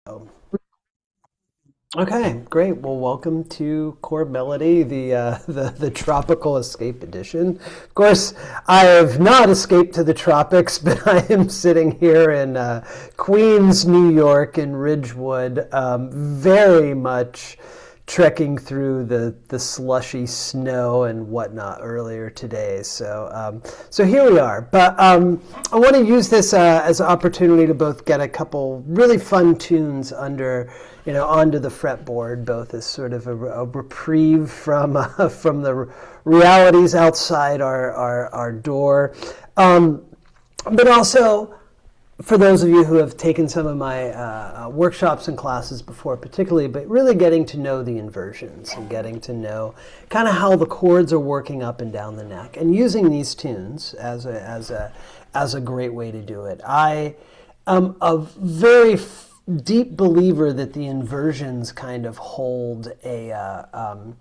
Oh, okay, great. Well, welcome to Chord Melody, the tropical escape edition. Of course, I have not escaped to the tropics, but I am sitting here in Queens, New York, in Ridgewood, very much trekking through the slushy snow and whatnot earlier today. So here we are. But I want to use this as an opportunity to both get a couple really fun tunes onto the fretboard, both as sort of a reprieve from the realities outside our door, but also for those of you who have taken some of my workshops and classes before, particularly, but really getting to know the inversions and getting to know kind of how the chords are working up and down the neck, and using these tunes as a great way to do it. I am a very deep believer that the inversions kind of hold an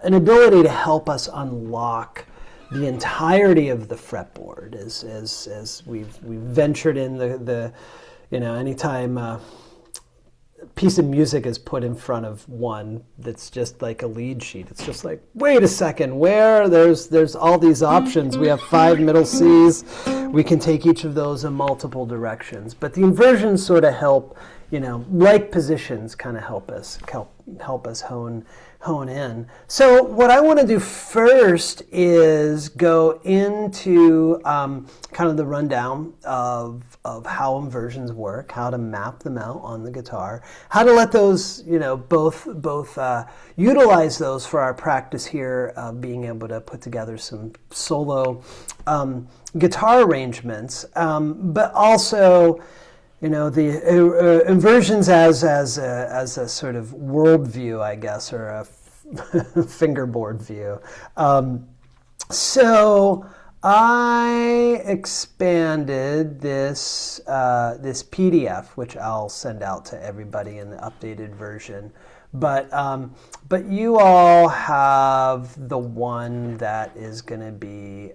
ability to help us unlock the entirety of the fretboard as we've ventured in the anytime a piece of music is put in front of one that's just like a lead sheet, it's just like, wait a second, where there's all these options. We have 5 middle C's. We can take each of those in multiple directions, but the inversions sort of help, like positions, kind of help us hone in. So what I want to do first is go into kind of the rundown of how inversions work, how to map them out on the guitar, how to let those, both utilize those for our practice here, being able to put together some solo guitar arrangements, but also the inversions as a sort of worldview, I guess, or a fingerboard view. So I expanded this PDF, which I'll send out to everybody in the updated version. But you all have the one that is going to be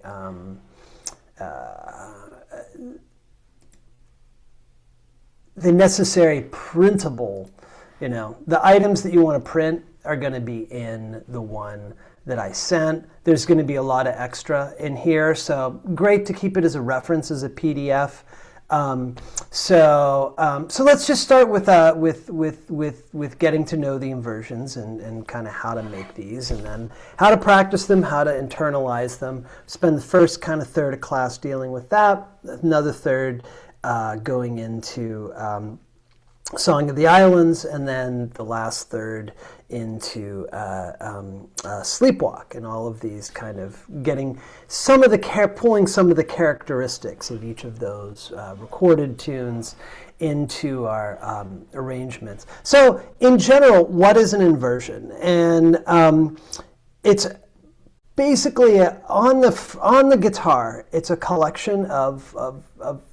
the necessary printable, the items that you want to print are going to be in the one that I sent. There's going to be a lot of extra in here, so great to keep it as a reference as a PDF. So let's just start with getting to know the inversions and kind of how to make these, and then how to practice them, how to internalize them. Spend the first kind of third of class dealing with that, another third going into Song of the Islands, and then the last third into Sleepwalk, and all of these kind of getting pulling some of the characteristics of each of those recorded tunes into our arrangements. So in general, what is an inversion? And it's basically on the guitar, it's a collection of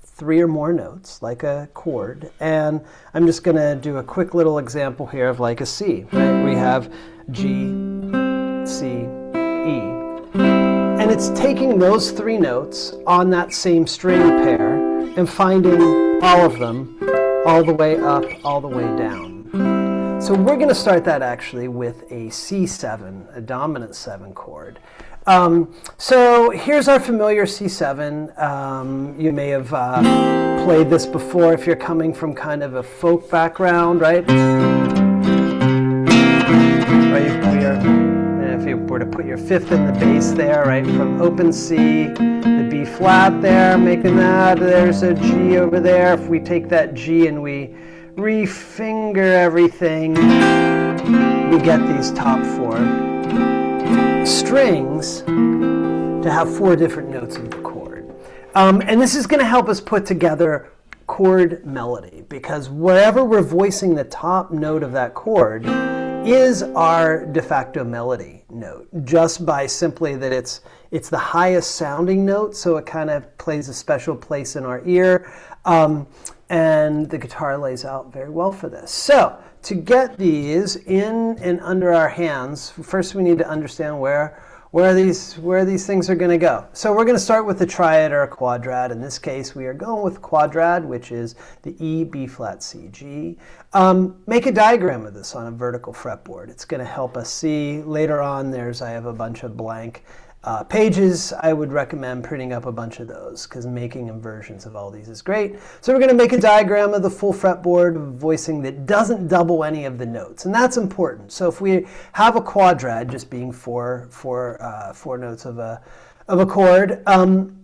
3 or more notes, like a chord. And I'm just going to do a quick little example here of like a C. Right? We have G, C, E. And it's taking those 3 notes on that same string pair and finding all of them, all the way up, all the way down. So we're going to start that actually with a C7, a dominant 7 chord. So here's our familiar C7. You may have played this before if you're coming from kind of a folk background, right? If you were to put your 5th in the bass there, right, from open C, the B flat there, making that, there's a G over there. If we take that G and we refinger everything, we get these top 4 strings to have 4 different notes of the chord. And this is going to help us put together chord melody, because wherever we're voicing the top note of that chord is our de facto melody note, just by simply that it's the highest sounding note, so it kind of plays a special place in our ear, and the guitar lays out very well for this. So to get these in and under our hands, first we need to understand where where these things are going to go. So we're going to start with a triad or a quadrad. In this case, we are going with quadrad, which is the E, B flat, C, G. Make a diagram of this on a vertical fretboard. It's going to help us see later on. I have a bunch of blank pages. I would recommend printing up a bunch of those because making inversions of all these is great. So we're going to make a diagram of the full fretboard voicing that doesn't double any of the notes, and that's important. So if we have a quadrad, just being four notes of a chord,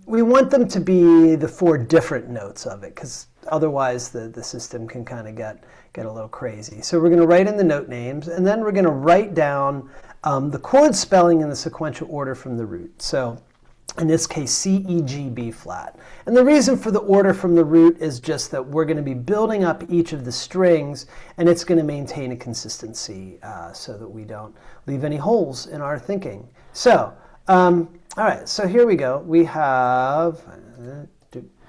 we want them to be the 4 different notes of it, because otherwise the system can kind of get a little crazy. So we're going to write in the note names, and then we're going to write down the chord spelling in the sequential order from the root. So in this case, C, E, G, B flat. And the reason for the order from the root is just that we're going to be building up each of the strings, and it's going to maintain a consistency so that we don't leave any holes in our thinking. So, all right, so here we go. We have,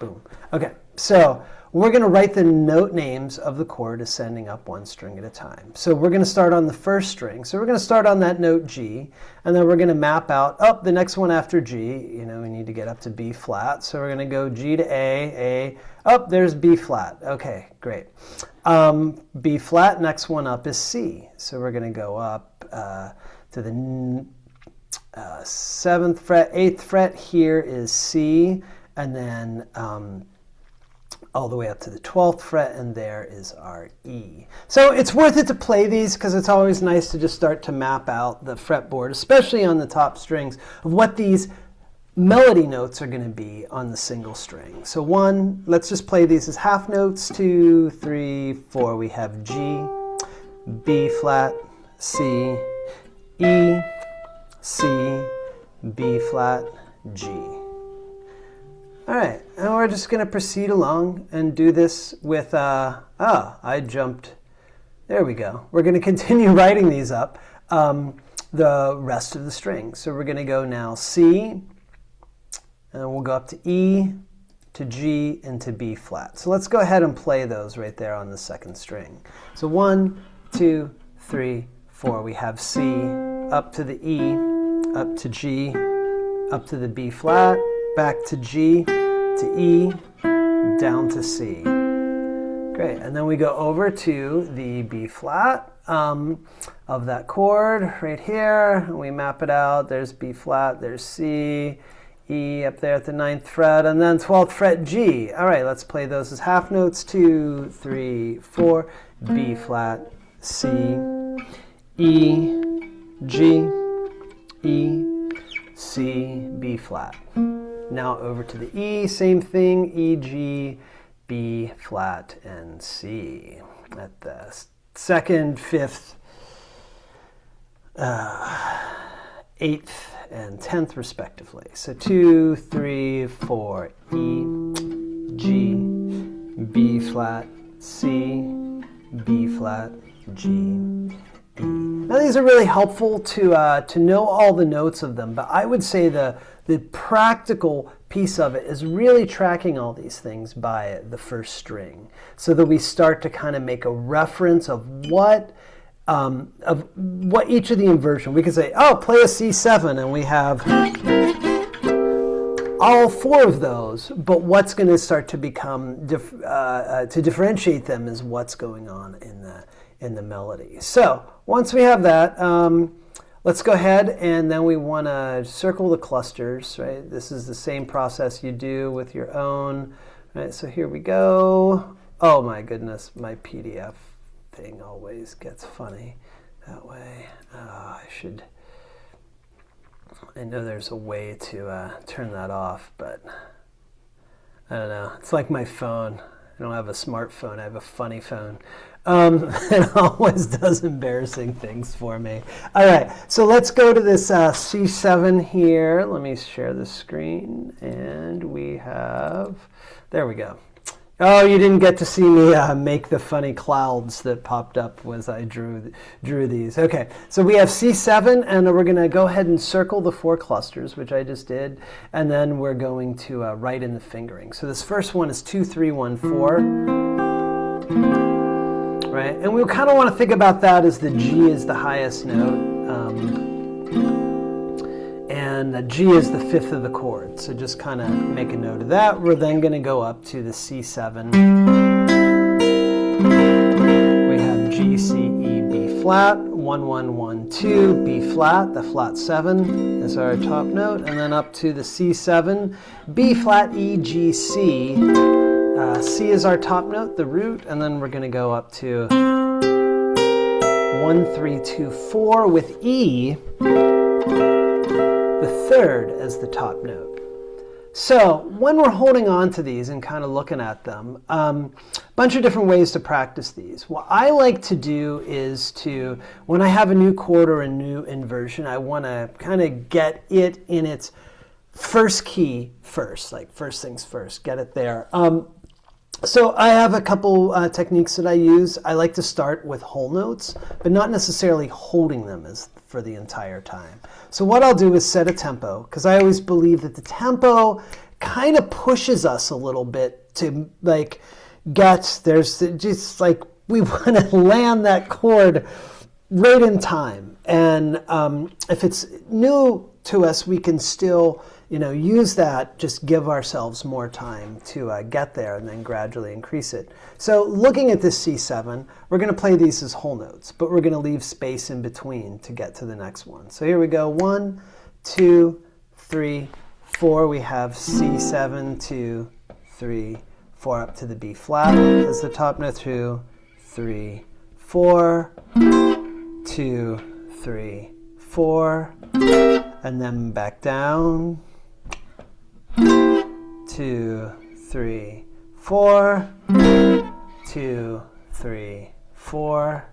boom. Okay, so we're going to write the note names of the chord ascending up 1 string at a time. So we're going to start on the first string. So we're going to start on that note G, and then we're going to map out, the next one after G, we need to get up to B flat. So we're going to go G to A, there's B flat. Okay, great. B flat, next one up is C. So we're going to go up to the 7th fret, 8th fret, here is C, and then all the way up to the 12th fret, and there is our E. So it's worth it to play these because it's always nice to just start to map out the fretboard, especially on the top strings, of what these melody notes are going to be on the single string. So let's just play these as half notes. 2, 3, 4. We have G, B flat, C, E, C, B flat, G. All right, and we're just going to proceed along and do this with, I jumped, there we go. We're going to continue writing these up, the rest of the strings. So we're going to go now C, and then we'll go up to E, to G, and to B flat. So let's go ahead and play those right there on the second string. So 1, 2, 3, 4. We have C, up to the E, up to G, up to the B flat, back to G, to E, down to C. Great, and then we go over to the B flat of that chord right here, and we map it out. There's B flat, there's C, E up there at the 9th fret, and then 12th fret G. All right, let's play those as half notes. 2, 3, 4, B flat, C, E, G, E, C, B flat. Now over to the E, same thing, E, G, B flat, and C at the 2nd, 5th, 8th, and 10th respectively. So 2, 3, 4, E, G, B flat, C, B flat, G, E. Now these are really helpful to know all the notes of them, but I would say the practical piece of it is really tracking all these things by the first string, so that we start to kind of make a reference of what each of the inversion. We can say, play a C7, and we have all 4 of those, but what's going to start to become, to differentiate them is what's going on in the melody. So once we have that, let's go ahead, and then we want to circle the clusters, right? This is the same process you do with your own, right? So here we go. Oh my goodness, my PDF thing always gets funny that way. I know there's a way to turn that off, but I don't know. It's like my phone. I don't have a smartphone, I have a funny phone. It always does embarrassing things for me. All right, so let's go to this C7 here. Let me share the screen, and we have, there we go. Oh, you didn't get to see me make the funny clouds that popped up as I drew these. Okay, so we have C7, and we're going to go ahead and circle the 4 clusters, which I just did, and then we're going to write in the fingering. So this first one is 2, 3, 1, 4. Right? And we kind of want to think about that as the G is the highest note. then a G is the fifth of the chord. So just kind of make a note of that. We're then going to go up to the C7. We have G, C, E, B flat, 1, 1, 1, 2, B flat, the flat 7 is our top note, and then up to the C7, B flat, E, G, C. C is our top note, the root, and then we're going to go up to 1, 3, 2, 4 with E, the third as the top note. So when we're holding on to these and kind of looking at them, a bunch of different ways to practice these. What I like to do is to, when I have a new chord or a new inversion, I want to kind of get it in its first key first, like first things first, get it there. So I have a couple techniques that I use. I like to start with whole notes, but not necessarily holding them as for the entire time. So what I'll do is set a tempo, because I always believe that the tempo kind of pushes us a little bit to like there's just like we want to land that chord right in time. And if it's new to us, we can still use that, just give ourselves more time to get there and then gradually increase it. So looking at this C7, we're going to play these as whole notes, but we're going to leave space in between to get to the next one. So here we go, 1, 2, 3, 4. We have C7, 2, 3, 4 up to the B flat as the top note, 2, 3, 4, 2, 3, 4, and then back down. 2, 3, 4, 2, 3, 4,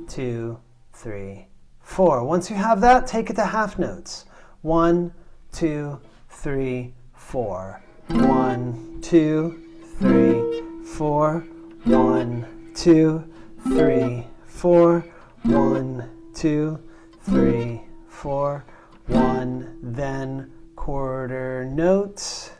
2, 3, 4. Once you have that, take it to half notes. 1, 2, 3, 4. 1, 2, 3, 4. 1, 2, 3, 4. 1, 2, 3, 4. 1, then quarter notes.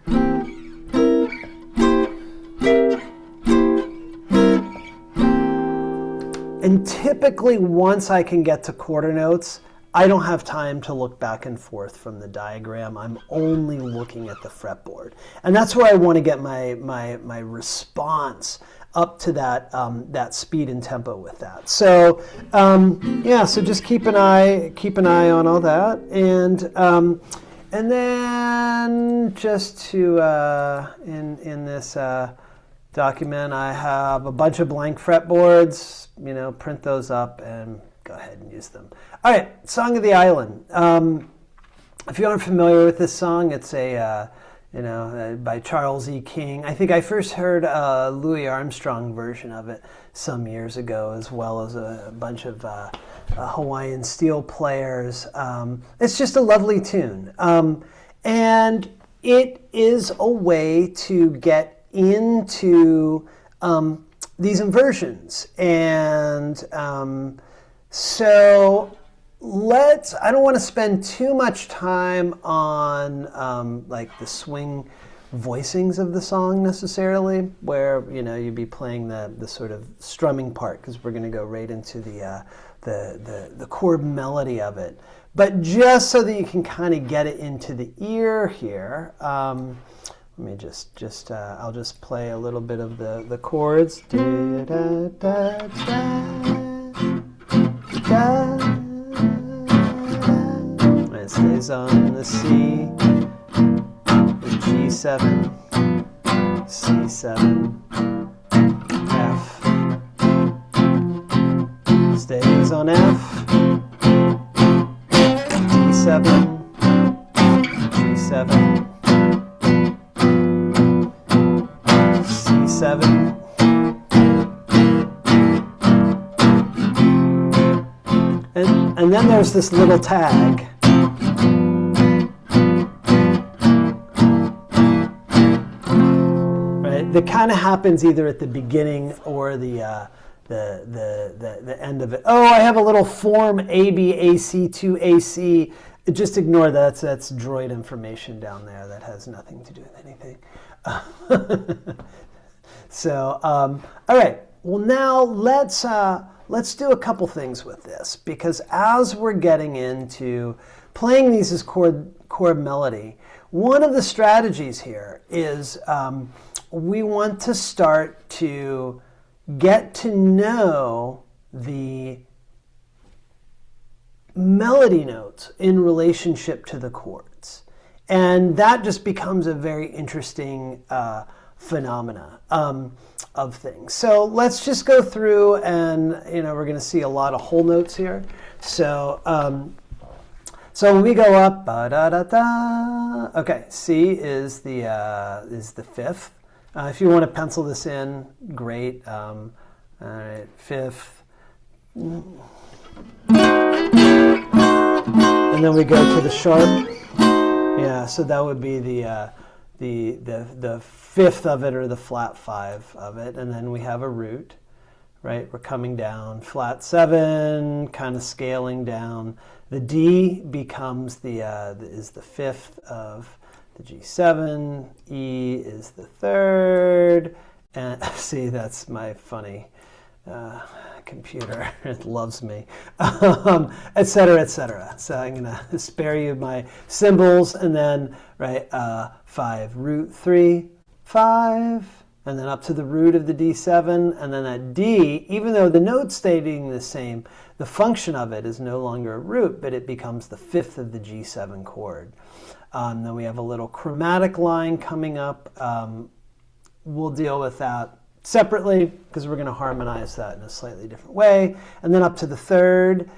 And typically once I can get to quarter notes, I don't have time to look back and forth from the diagram. I'm only looking at the fretboard. And that's where I want to get my response up to that that speed and tempo with that. So yeah, so just keep an eye on all that. And then just to, in this document, I have a bunch of blank fretboards, print those up and go ahead and use them. All right, Song of the Island. If you aren't familiar with this song, it's by Charles E. King. I think I first heard a Louis Armstrong version of it some years ago, as well as a bunch of Hawaiian steel players. It's just a lovely tune. And it is a way to get into these inversions. And so I don't want to spend too much time on like the swing voicings of the song necessarily, where you'd be playing the sort of strumming part, because we're going to go right into the chord melody of it. But just so that you can kind of get it into the ear here, let me I'll just play a little bit of the chords. It stays on the C, the G7, C7, F, stays on F, D7, G7, C7, and then there's this little tag. Right? That kind of happens either at the beginning or the end of it. Oh, I have a little form ABAC2AC. Just ignore that. That's droid information down there that has nothing to do with anything. So, all right. Well, now let's do a couple things with this, because as we're getting into playing these as chord melody. One of the strategies here is we want to start to get to know the melody notes in relationship to the chords. And that just becomes a very interesting phenomena of things. So let's just go through, and we're going to see a lot of whole notes here. So so when we go up, ba-da-da-da, okay, C is the fifth. If you want to pencil this in, great. All right, fifth. And then we go to the sharp. Yeah, so that would be the fifth of it, or the flat five of it. And then we have a root, right? We're coming down, flat seven, kind of scaling down. The D becomes is the fifth of the G7. E is the third. And see, that's my funny computer. It loves me, et cetera, et cetera. So I'm going to spare you my symbols, and then, right, 5, root 3, 5, and then up to the root of the D7, and then that D, even though the note's staying the same, the function of it is no longer a root, but it becomes the fifth of the G7 chord. Then we have a little chromatic line coming up. We'll deal with that separately because we're going to harmonize that in a slightly different way. And then up to the third,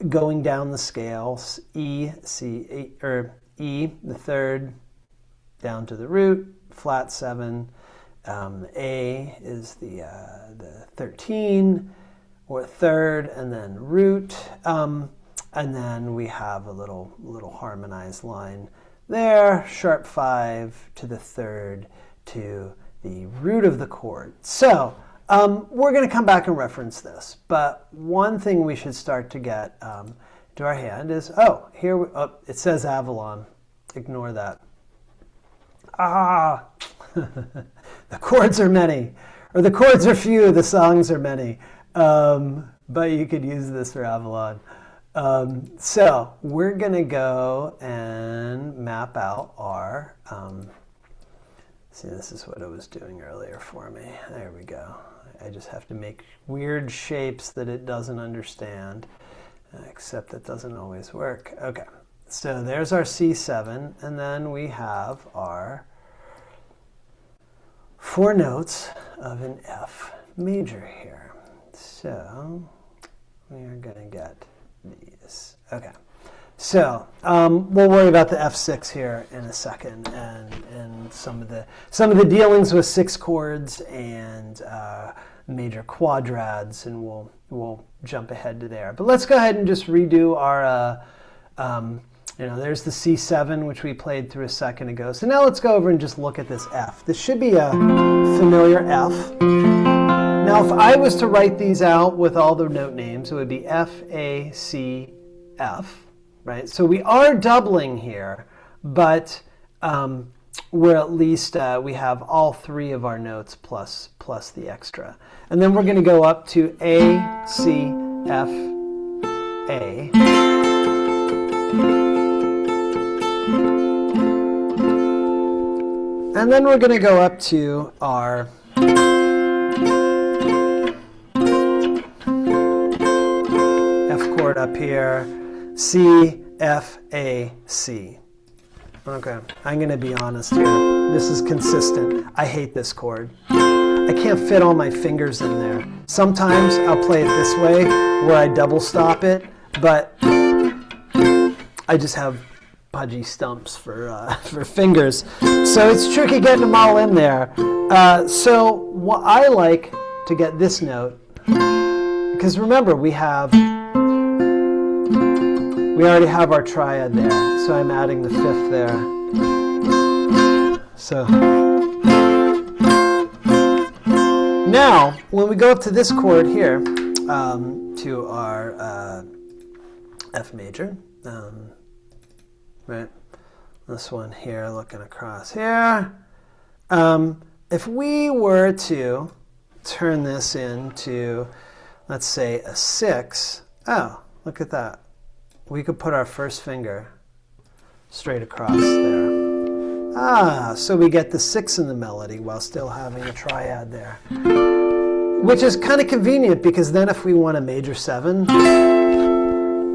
going down the scale, E, C, or E, the third, down to the root, flat 7. A is the 13, or third, and then root. And then we have a little harmonized line there, sharp 5 to the third to the root of the chord. So we're going to come back and reference this, but one thing we should start to get to our hand is, here it says Avalon. Ignore that. The chords are many, or the chords are few, the songs are many, but you could use this for Avalon. So we're going to go and map out our see, this is what it was doing earlier for me. There we go. I just have to make weird shapes that it doesn't understand, except that doesn't always work. Okay, so there's our C7, and then we have our 4 notes of an F major here. So we are going to get these. Okay. So we'll worry about the F6 here in a second, and some of the dealings with 6 chords and major quadrads, and we'll jump ahead to there. But let's go ahead and just redo our there's the C7, which we played through a second ago. So now let's go over and just look at this F. This should be a familiar F. Now, if I was to write these out with all the note names, it would be F, A, C, F. Right, so we are doubling here, but we're at least we have all 3 of our notes plus the extra, and then we're going to go up to A, C, F, A, and then we're going to go up to our F chord up here. C, F, A, C. Okay, I'm going to be honest here. This is consistent. I hate this chord. I can't fit all my fingers in there. Sometimes I'll play it this way, where I double stop it, but I just have pudgy stumps for fingers. So it's tricky getting them all in there. So what I like to get this note, because remember, we already have our triad there, so I'm adding the 5th there. So now, when we go up to this chord here, to our F major, right? This one here, looking across here. If we were to turn this into, let's say, a 6, oh, look at that. We could put our first finger straight across there. Ah, so we get the 6 in the melody while still having a triad there. Which is kind of convenient because then if we want a major 7,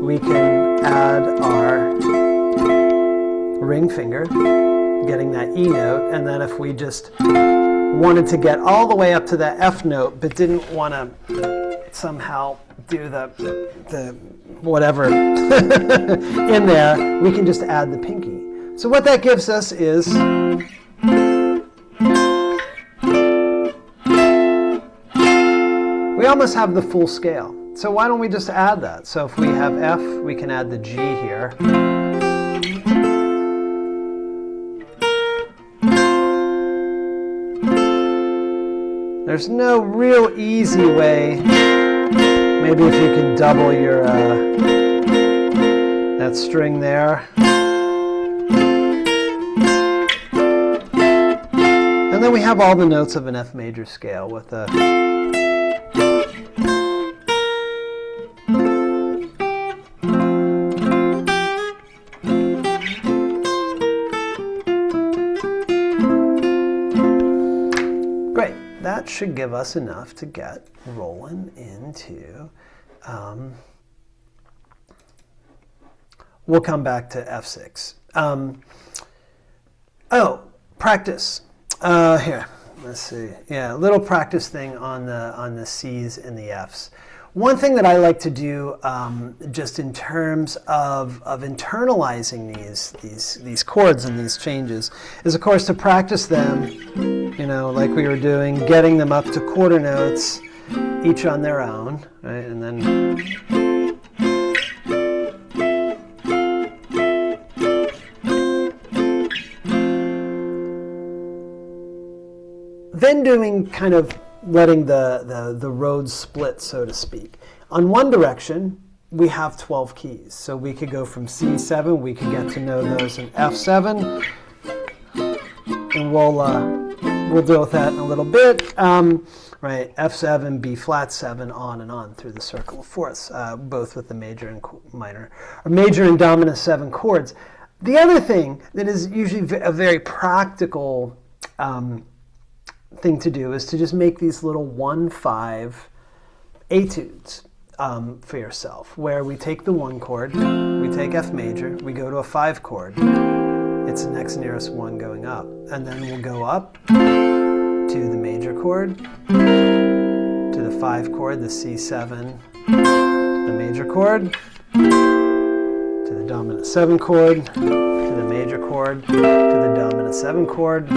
we can add our ring finger, getting that E note, and then if we just wanted to get all the way up to that F note but didn't want to somehow do the whatever in there, we can just add the pinky. So what that gives us is we almost have the full scale. So why don't we just add that? So if we have F, we can add the G here. There's no real easy way. Maybe if you can double your that string there. And then we have all the notes of an F major scale with a great. That should give us enough to get rolling into we'll come back to F6. Oh, practice. Here, let's see. Yeah, a little practice thing on the C's and the F's. One thing that I like to do, just in terms of internalizing these chords and these changes, is of course to practice them, you know, like we were doing, getting them up to quarter notes, each on their own, right, and then doing kind of letting the road split, so to speak. On one direction, we have 12 keys. So we could go from C7, we could get to know those in F7, and we'll deal with that in a little bit. Right, F7, B flat 7, on and on through the circle of fourths, both with the major and minor, or major and dominant 7 chords. The other thing that is usually a very practical thing to do is to just make these little 1-5 etudes for yourself, where we take the 1 chord, we take F major, we go to a 5 chord. It's the next nearest one going up, and then we'll go up to the major chord, to the 5 chord, the C7, the major chord, to the dominant 7 chord, to the major chord, to the dominant 7 chord.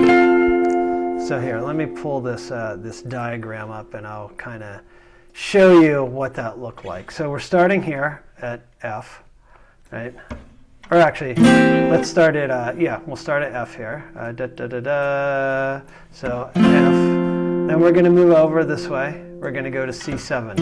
So here, let me pull this this diagram up and I'll kind of show you what that looked like. So we're starting here at F, right? Or actually, let's start at, yeah, we'll start at F here. So F, then we're going to move over this way. We're going to go to C7.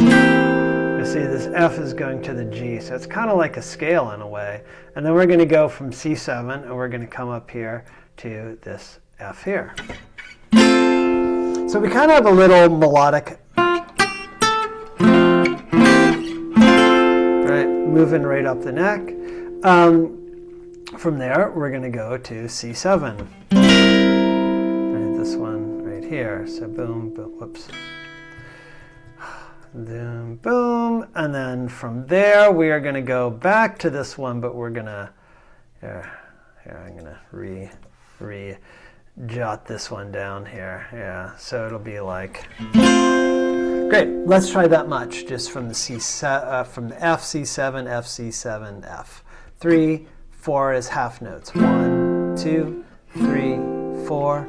You see this F is going to the G, so it's kind of like a scale in a way. And then we're going to go from C7 and we're going to come up here to this F here. So we kind of have a little melodic, right, moving right up the neck. From there, we're going to go to C7. Right, this one right here. So boom, boom, whoops. Boom, boom. And then from there, we are going to go back to this one, but we're going to, here, I'm going to jot this one down here. Yeah, so it'll be like, great. Let's try that much, just from the from the F, C7, F, C7, F. 3, 4 is half notes. 1, 2, 3, 4.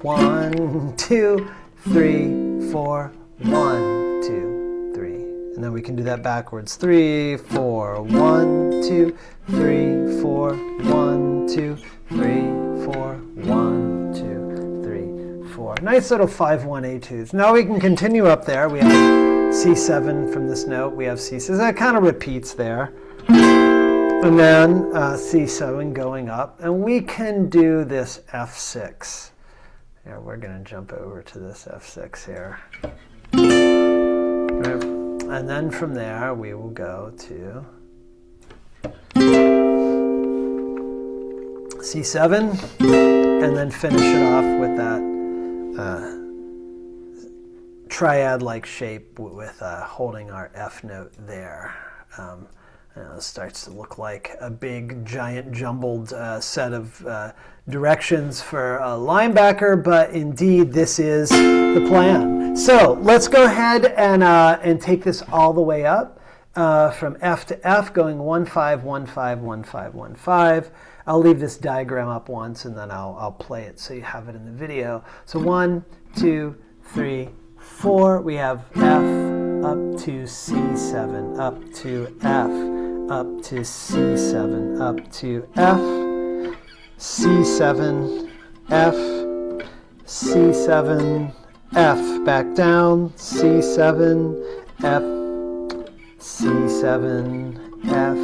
1, 2, 3, 4. 1, 2, 3. And then we can do that backwards. 3, 4. 1, 2, 3, 4. 1, 2, 3, 4. 1, 2, 3, 4. Nice little 5-1 etudes. Now we can continue up there. We have C7 from this note. We have C6. That kind of repeats there. And then C7 going up. And we can do this F6. Yeah, we're going to jump over to this F6 here. Right. And then from there, we will go to C7, and then finish it off with that triad-like shape with holding our F note there. It starts to look like a big, giant, jumbled set of directions for a linebacker, but indeed this is the plan. So let's go ahead and take this all the way up from F to F, going 1 5 1 5 1 5 1 5. I'll leave this diagram up once and then I'll play it so you have it in the video. So 1 2 3 4. We have F up to C7, up to F, up to C7, up to F, C7, F, C7, F, back down, C7, F, C7, F,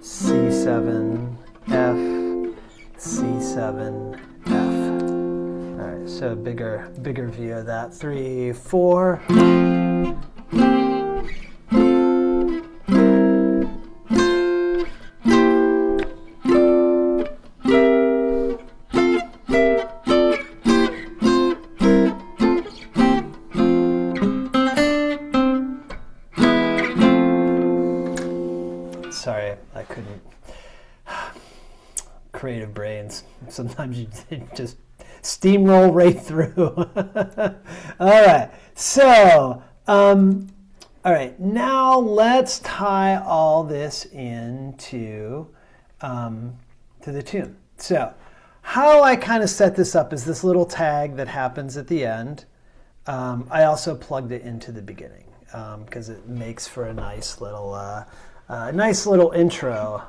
C7, F, C7, F. All right, so bigger view of that. 3, 4. Sorry, I couldn't. Creative brains. Sometimes you just steamroll right through. All right. So, all right. Now let's tie all this into to the tune. So, how I kind of set this up is this little tag that happens at the end. I also plugged it into the beginning because it makes for a nice little intro.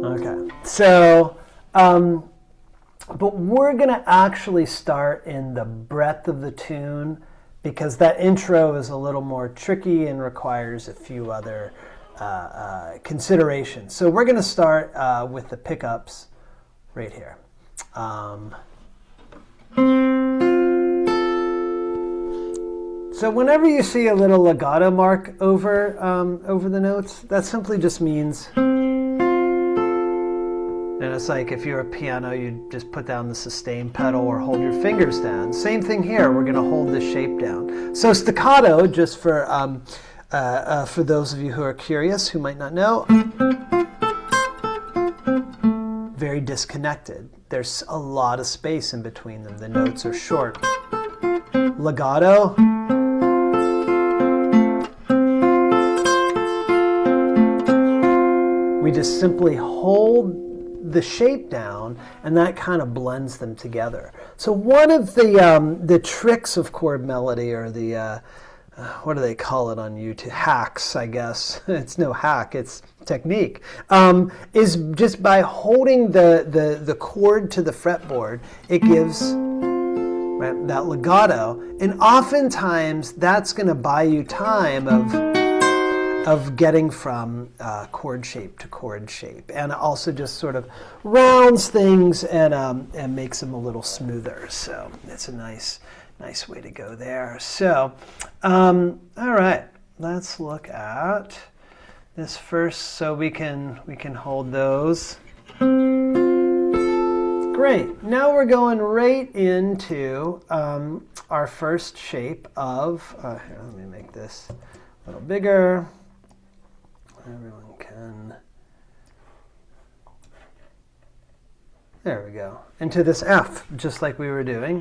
Okay. So, but we're going to actually start in the breadth of the tune because that intro is a little more tricky and requires a few other considerations. So we're going to start with the pickups right here. So whenever you see a little legato mark over the notes, that simply just means, and it's like if you're a piano, you just put down the sustain pedal or hold your fingers down. Same thing here, we're going to hold the shape down. So staccato, just for those of you who are curious, who might not know, very disconnected. There's a lot of space in between them. The notes are short. Legato, we just simply hold the shape down and that kind of blends them together. So one of the tricks of chord melody, or the what do they call it on YouTube? Hacks, I guess. It's no hack, it's technique. Is just by holding the chord to the fretboard, it gives that legato, and oftentimes that's going to buy you time of getting from chord shape to chord shape, and also just sort of rounds things and makes them a little smoother. So it's a nice way to go there. So, all right, let's look at this first, so we can hold those. Great. Now we're going right into our first shape of. Here, let me make this a little bigger. Everyone can. There we go. Into this F, just like we were doing.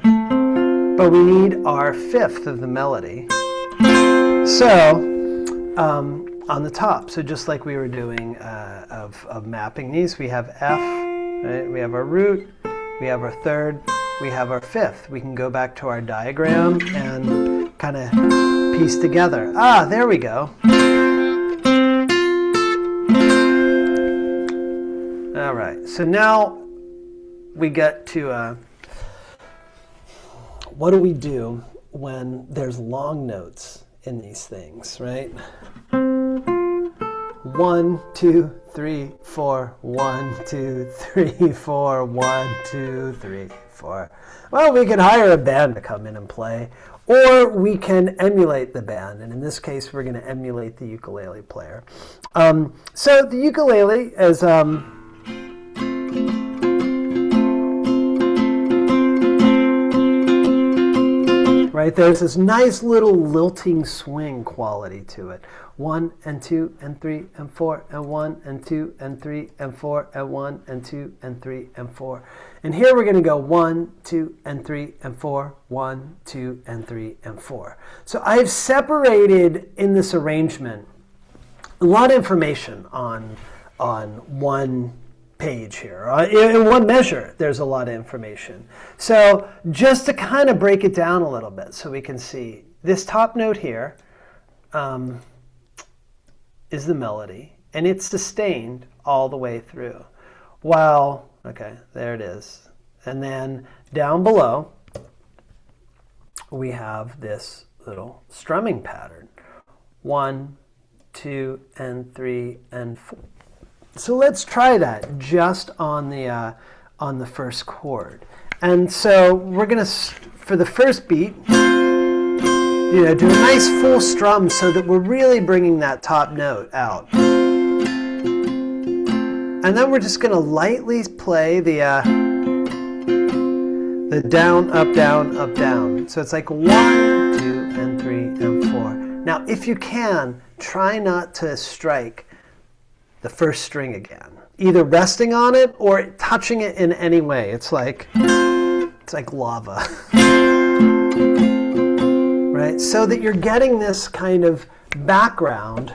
But we need our fifth of the melody. So, on the top, so just like we were doing of mapping these, we have F, right? We have our root, we have our third, we have our fifth. We can go back to our diagram and kind of piece together. There we go. All right, so now we get to what do we do when there's long notes in these things, right? 1, 2, 3, 4, 1, 2, 3, 4, 1, 2, 3, 4. Well, we can hire a band to come in and play, or we can emulate the band, and in this case, we're going to emulate the ukulele player. So the ukulele is right, there's this nice little lilting swing quality to it. 1 and 2 and 3 and 4 and 1 and 2 and 3 and 4 and 1 and 2 and 3 and 4. And here we're going to go 1, 2 and 3 and 4, 1, 2 and 3 and 4. So I've separated in this arrangement a lot of information on one page here. In one measure, there's a lot of information. So just to kind of break it down a little bit so we can see, this top note here is the melody, and it's sustained all the way through. While, okay, there it is. And then down below, we have this little strumming pattern. 1, 2, and 3, and 4. So let's try that just on the first chord. And so we're going to, for the first beat, do a nice full strum so that we're really bringing that top note out. And then we're just going to lightly play the down, up, down, up, down. So it's like 1, 2, and 3, and 4. Now, if you can, try not to strike the first string again, either resting on it or touching it in any way. It's like lava, right? So that you're getting this kind of background.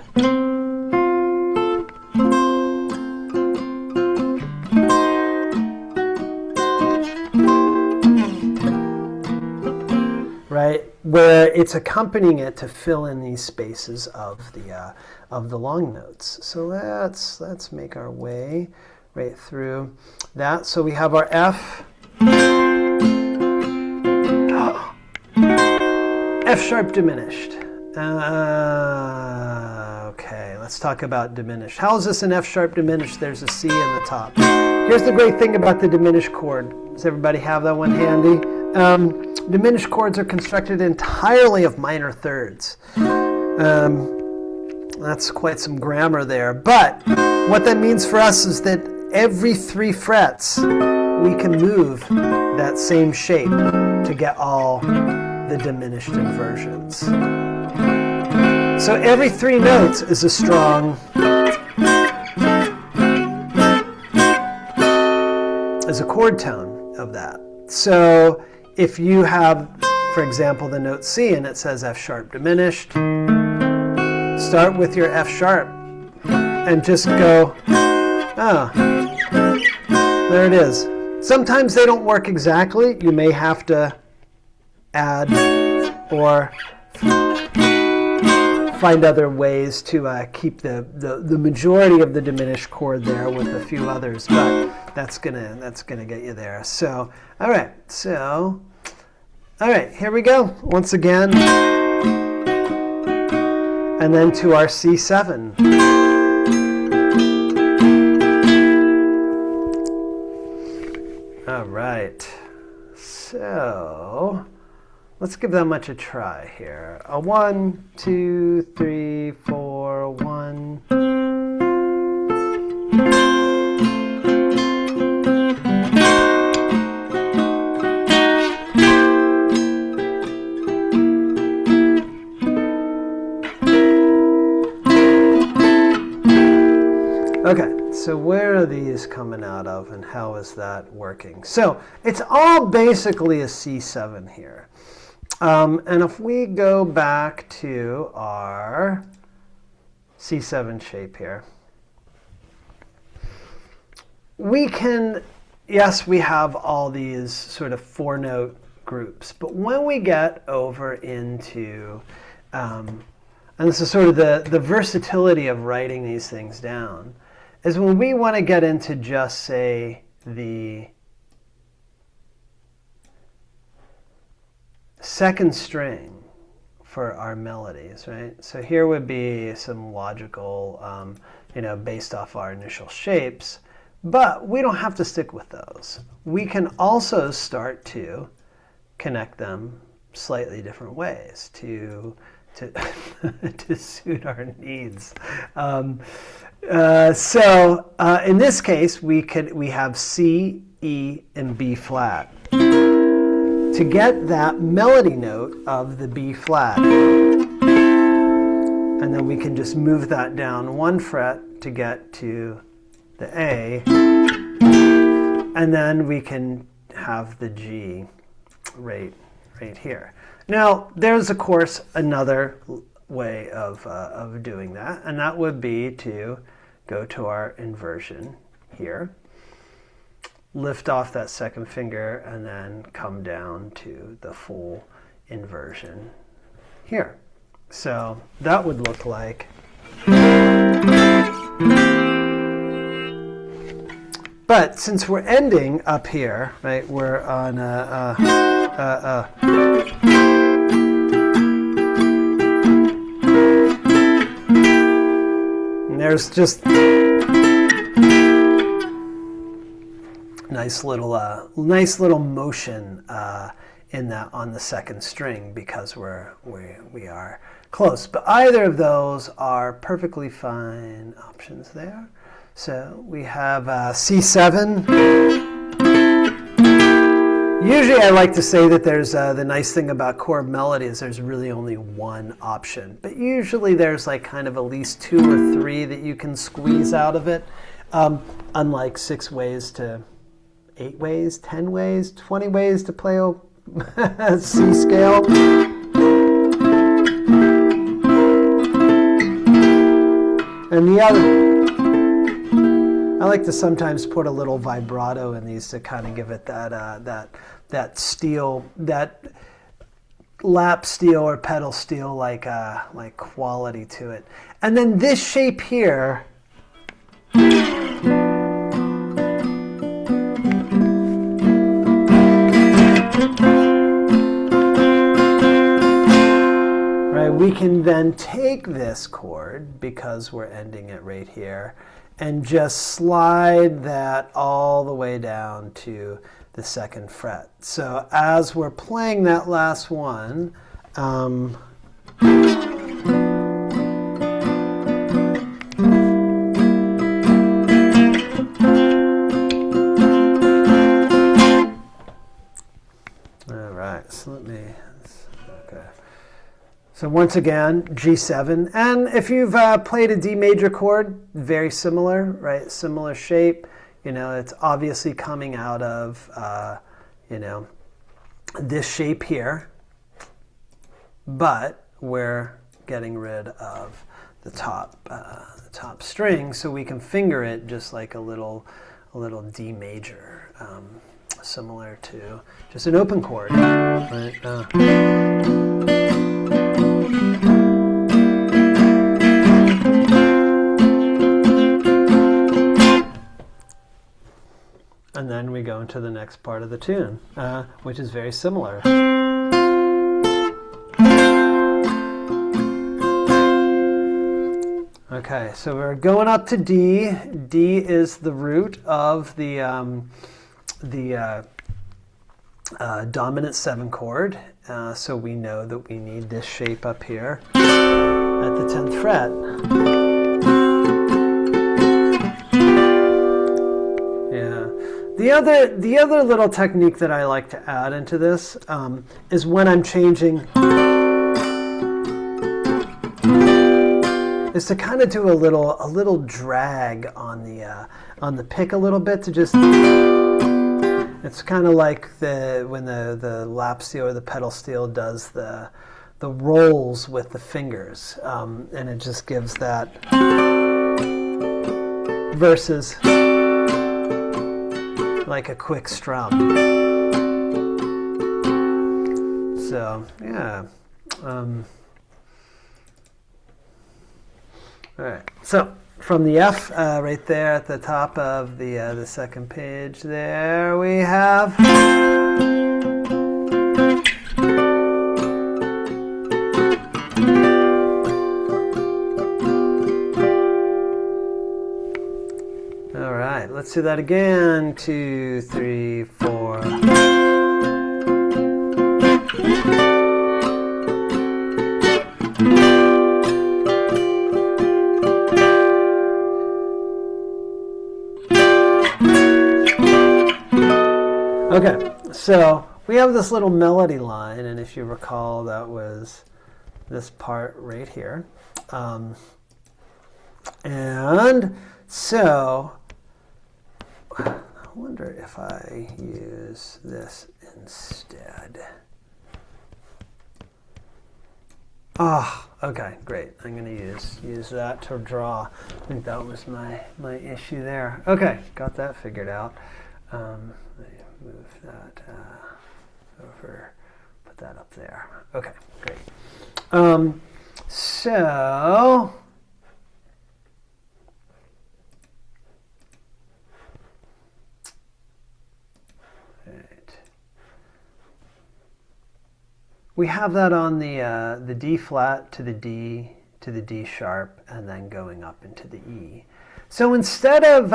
Right, where it's accompanying it to fill in these spaces of the long notes. So let's make our way right through that. So we have our F, F sharp diminished. Okay, let's talk about diminished. How is this an F sharp diminished? There's a C in the top. Here's the great thing about the diminished chord. Does everybody have that one handy? Diminished chords are constructed entirely of minor thirds. That's quite some grammar there. But what that means for us is that every 3 frets, we can move that same shape to get all the diminished inversions. So every 3 notes is a strong, is a chord tone of that. So if you have, for example, the note C and it says F sharp diminished, start with your F sharp and just go, there it is. Sometimes they don't work exactly. You may have to add or find other ways to keep the majority of the diminished chord there with a few others, but that's gonna get you there. So, all right, here we go once again, and then to our C7. All right, so let's give that much a try here. A 1, 2, 3, 4, 1. Okay, so where are these coming out of and how is that working? So it's all basically a C7 here. And if we go back to our C7 shape here, we can, yes, we have all these sort of 4-note groups, but when we get over into, and this is sort of the versatility of writing these things down, is when we want to get into just, say, the second string for our melodies, right? So here would be some logical based off our initial shapes. But we don't have to stick with those. We can also start to connect them slightly different ways to to suit our needs. So in this case, we have C, E, and B flat. To get that melody note of the B flat, and then we can just move that down 1 fret to get to the A, and then we can have the G right here. Now, there's of course another way of doing that, and that would be to go to our inversion here, lift off that second finger, and then come down to the full inversion here. So that would look like. But since we're ending up here, right, we're on and there's just nice little motion in that on the second string because we are close. But either of those are perfectly fine options there. So we have C7. Usually I like to say that there's the nice thing about chord melody is there's really only one option. But usually there's like kind of at least 2 or 3 that you can squeeze out of it. Unlike 6 ways to 8 ways, 10 ways, 20 ways to play a C scale. And the other, I like to sometimes put a little vibrato in these to kind of give it that steel, that lap steel or pedal steel like quality to it. And then this shape here, we can then take this chord, because we're ending it right here, and just slide that all the way down to the 2nd fret. So as we're playing that last one, all right, so okay. So once again, G7. And if you've played a D major chord, very similar, right? Similar shape. It's obviously coming out of, this shape here. But we're getting rid of the top string, so we can finger it just like a little D major, similar to just an open chord, right? And then we go into the next part of the tune, which is very similar. Okay, so we're going up to D. D is the root of the dominant 7 chord, so we know that we need this shape up here at the 10th fret. The other little technique that I like to add into this is when I'm changing, is to kind of do a little drag on the pick a little bit to just. It's kind of like when the lap steel or the pedal steel does the rolls with the fingers, and it just gives that versus like a quick strum. So yeah. All right. So from the F, right there at the top of the second page, there we have. let's do that again. 2, 3, 4. Okay, so we have this little melody line, and if you recall, that was this part right here. And so I wonder if I use this instead. Ah, okay, great. I'm going to use that to draw. I think that was my issue there. Okay, got that figured out. Let me move that over, put that up there. Okay, great. So we have that on the D flat to the D to the D sharp, and then going up into the E. So instead of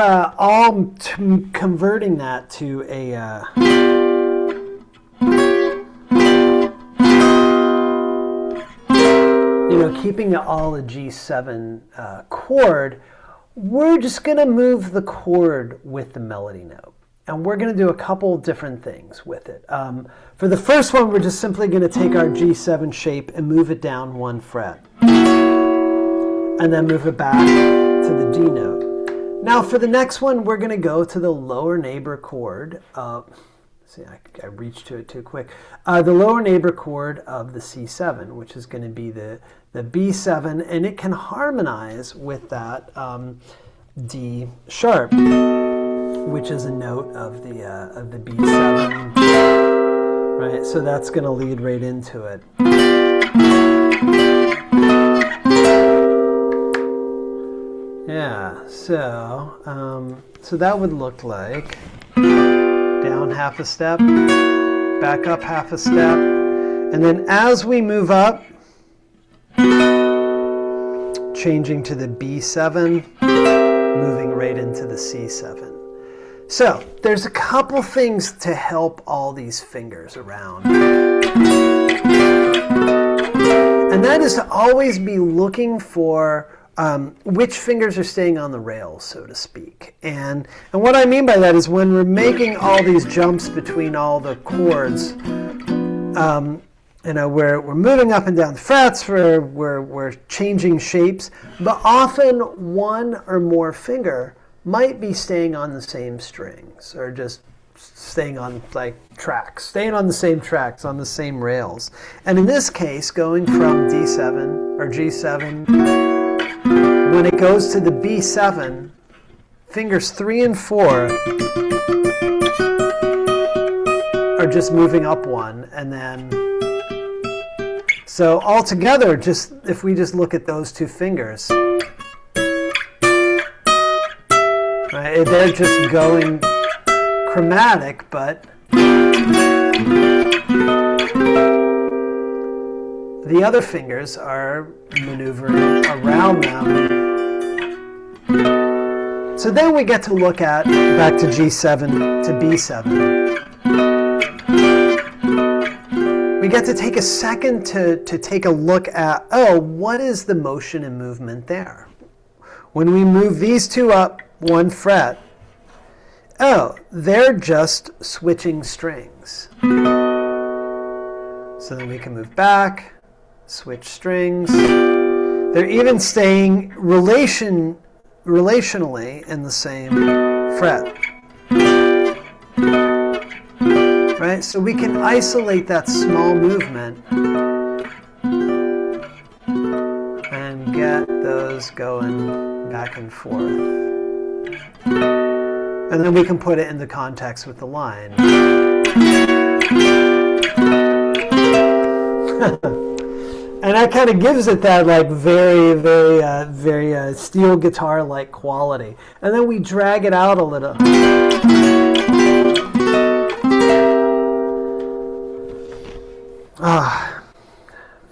converting that to a keeping it all a G7 chord, we're just going to move the chord with the melody note. And we're going to do a couple different things with it. For the first one, we're just simply going to take our G7 shape and move it down 1 fret. And then move it back to the D note. Now for the next one, we're going to go to the lower neighbor chord. See, I reached to it too quick. The lower neighbor chord of the C7, which is going to be the B7, and it can harmonize with that D sharp, which is a note of the B7, right? So that's going to lead right into it. Yeah, so that would look like down half a step, back up half a step, and then as we move up, changing to the B7, moving right into the C7. So there's a couple things to help all these fingers around. And that is to always be looking for which fingers are staying on the rails, so to speak. And what I mean by that is when we're making all these jumps between all the chords, we're moving up and down the frets, we're changing shapes, but often one or more finger might be staying on the same strings, or just staying on staying on the same tracks, on the same rails. And in this case, going from D7 or G7, when it goes to the B7, fingers 3 and 4 are just moving up 1, and then so altogether, just if we just look at those 2 fingers, right, they're just going chromatic, but the other fingers are maneuvering around them. So then we get to look at, back to G7 to B7. We get to take a second to take a look at, what is the motion and movement there? When we move these 2 up 1 fret, they're just switching strings. So then we can move back, switch strings. They're even staying relationally in the same fret. Right? So we can isolate that small movement and get those going back and forth. And then we can put it into context with the line. And that kind of gives it that very steel guitar-like quality. And then we drag it out a little.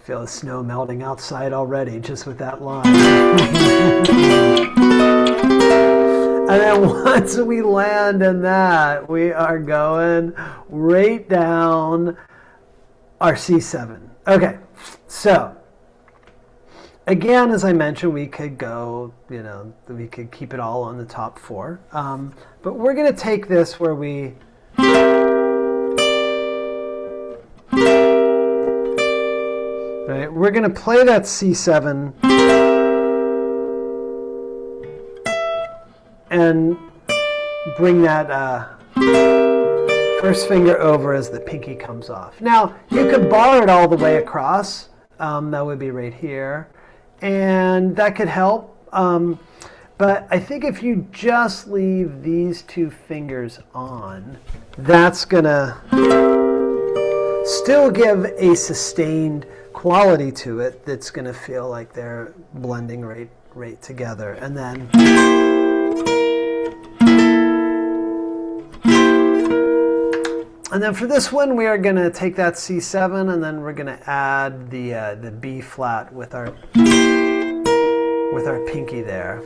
Feel the snow melting outside already just with that line. And then once we land in that, we are going right down our C7. Okay, so again, as I mentioned, we could go, we could keep it all on the top four. But we're going to take this where we... Right, we're going to play that C7 and bring that first finger over as the pinky comes off. Now, you could bar it all the way across. That would be right here. And that could help. But I think if you just leave these two fingers on, that's going to still give a sustained quality to it that's going to feel like they're blending right together. And then for this one, we are going to take that C7 and then we're going to add the B flat with our pinky there.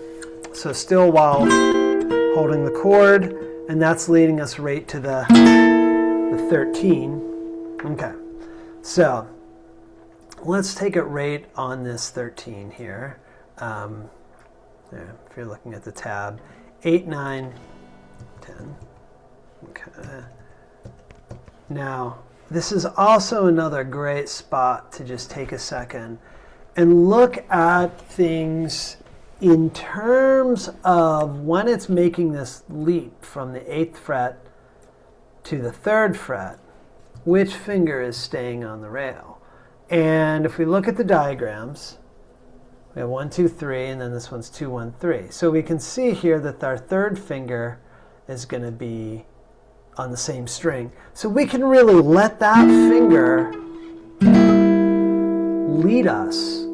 So still while holding the chord, and that's leading us right to the 13. Okay, so let's take it right on this 13 here. There, if you're looking at the tab, 8, 9, 10. Okay. Now, this is also another great spot to just take a second and look at things in terms of when it's making this leap from the 8th fret to the 3rd fret, which finger is staying on the rail. And if we look at the diagrams, we have 1, 2, 3, and then this one's 2, 1, 3. So we can see here that our 3rd finger is going to be on the same string. So we can really let that finger lead us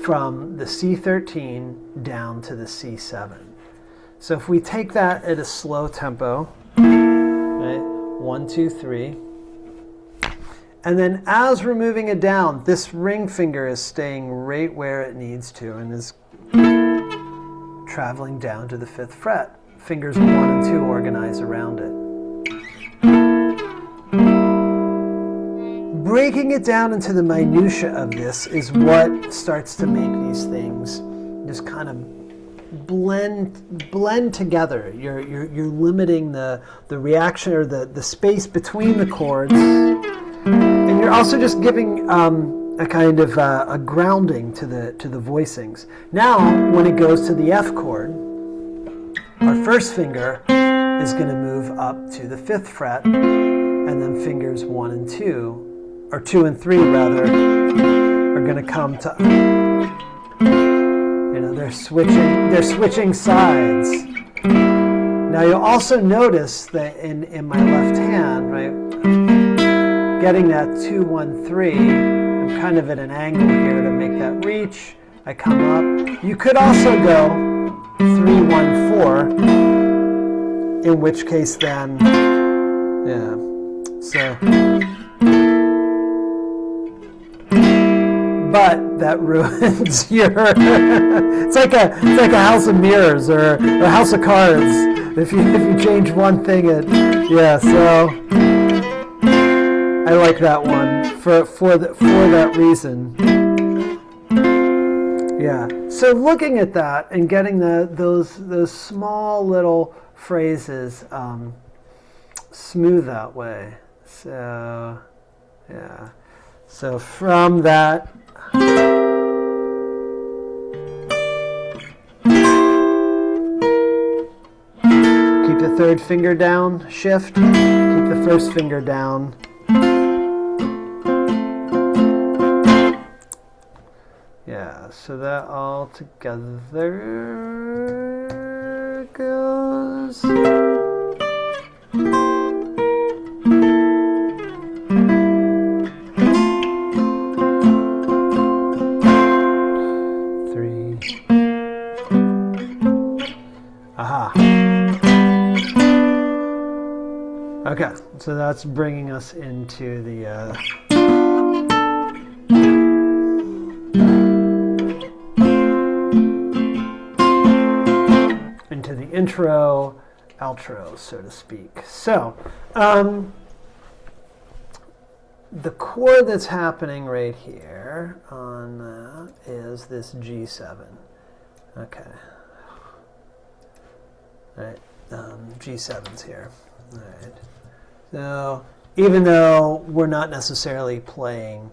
from the C13 down to the C7. So if we take that at a slow tempo, right, 1, 2, 3, and then as we're moving it down, this ring finger is staying right where it needs to and is traveling down to the 5th fret. Fingers 1 and 2 organize around it. Breaking it down into the minutia of this is what starts to make these things just kind of blend together. You're limiting the reaction or the space between the chords, and you're also just giving a kind of a grounding to the voicings. Now, when it goes to the F chord, our first finger is going to move up to the 5th fret, and then fingers 1 and 2. Or 2 and 3 rather, are going to come to, they're switching sides. Now you'll also notice that in my left hand, right, getting that 2, 1, 3, I'm kind of at an angle here to make that reach. I come up. You could also go 3, 1, 4, in which case then, so. But that ruins your. It's like a house of mirrors or a house of cards. If you change one thing, So I like that one for that reason. Yeah. So looking at that and getting those small little phrases smooth that way. So yeah. So from that. Keep the 3rd finger down, shift, keep the 1st finger down. Yeah, so that all together goes. Okay, so that's bringing us into the to the intro, outro, so to speak. So, the chord that's happening right here on that is this G7. Okay. All right. G7's here. All right. So even though we're not necessarily playing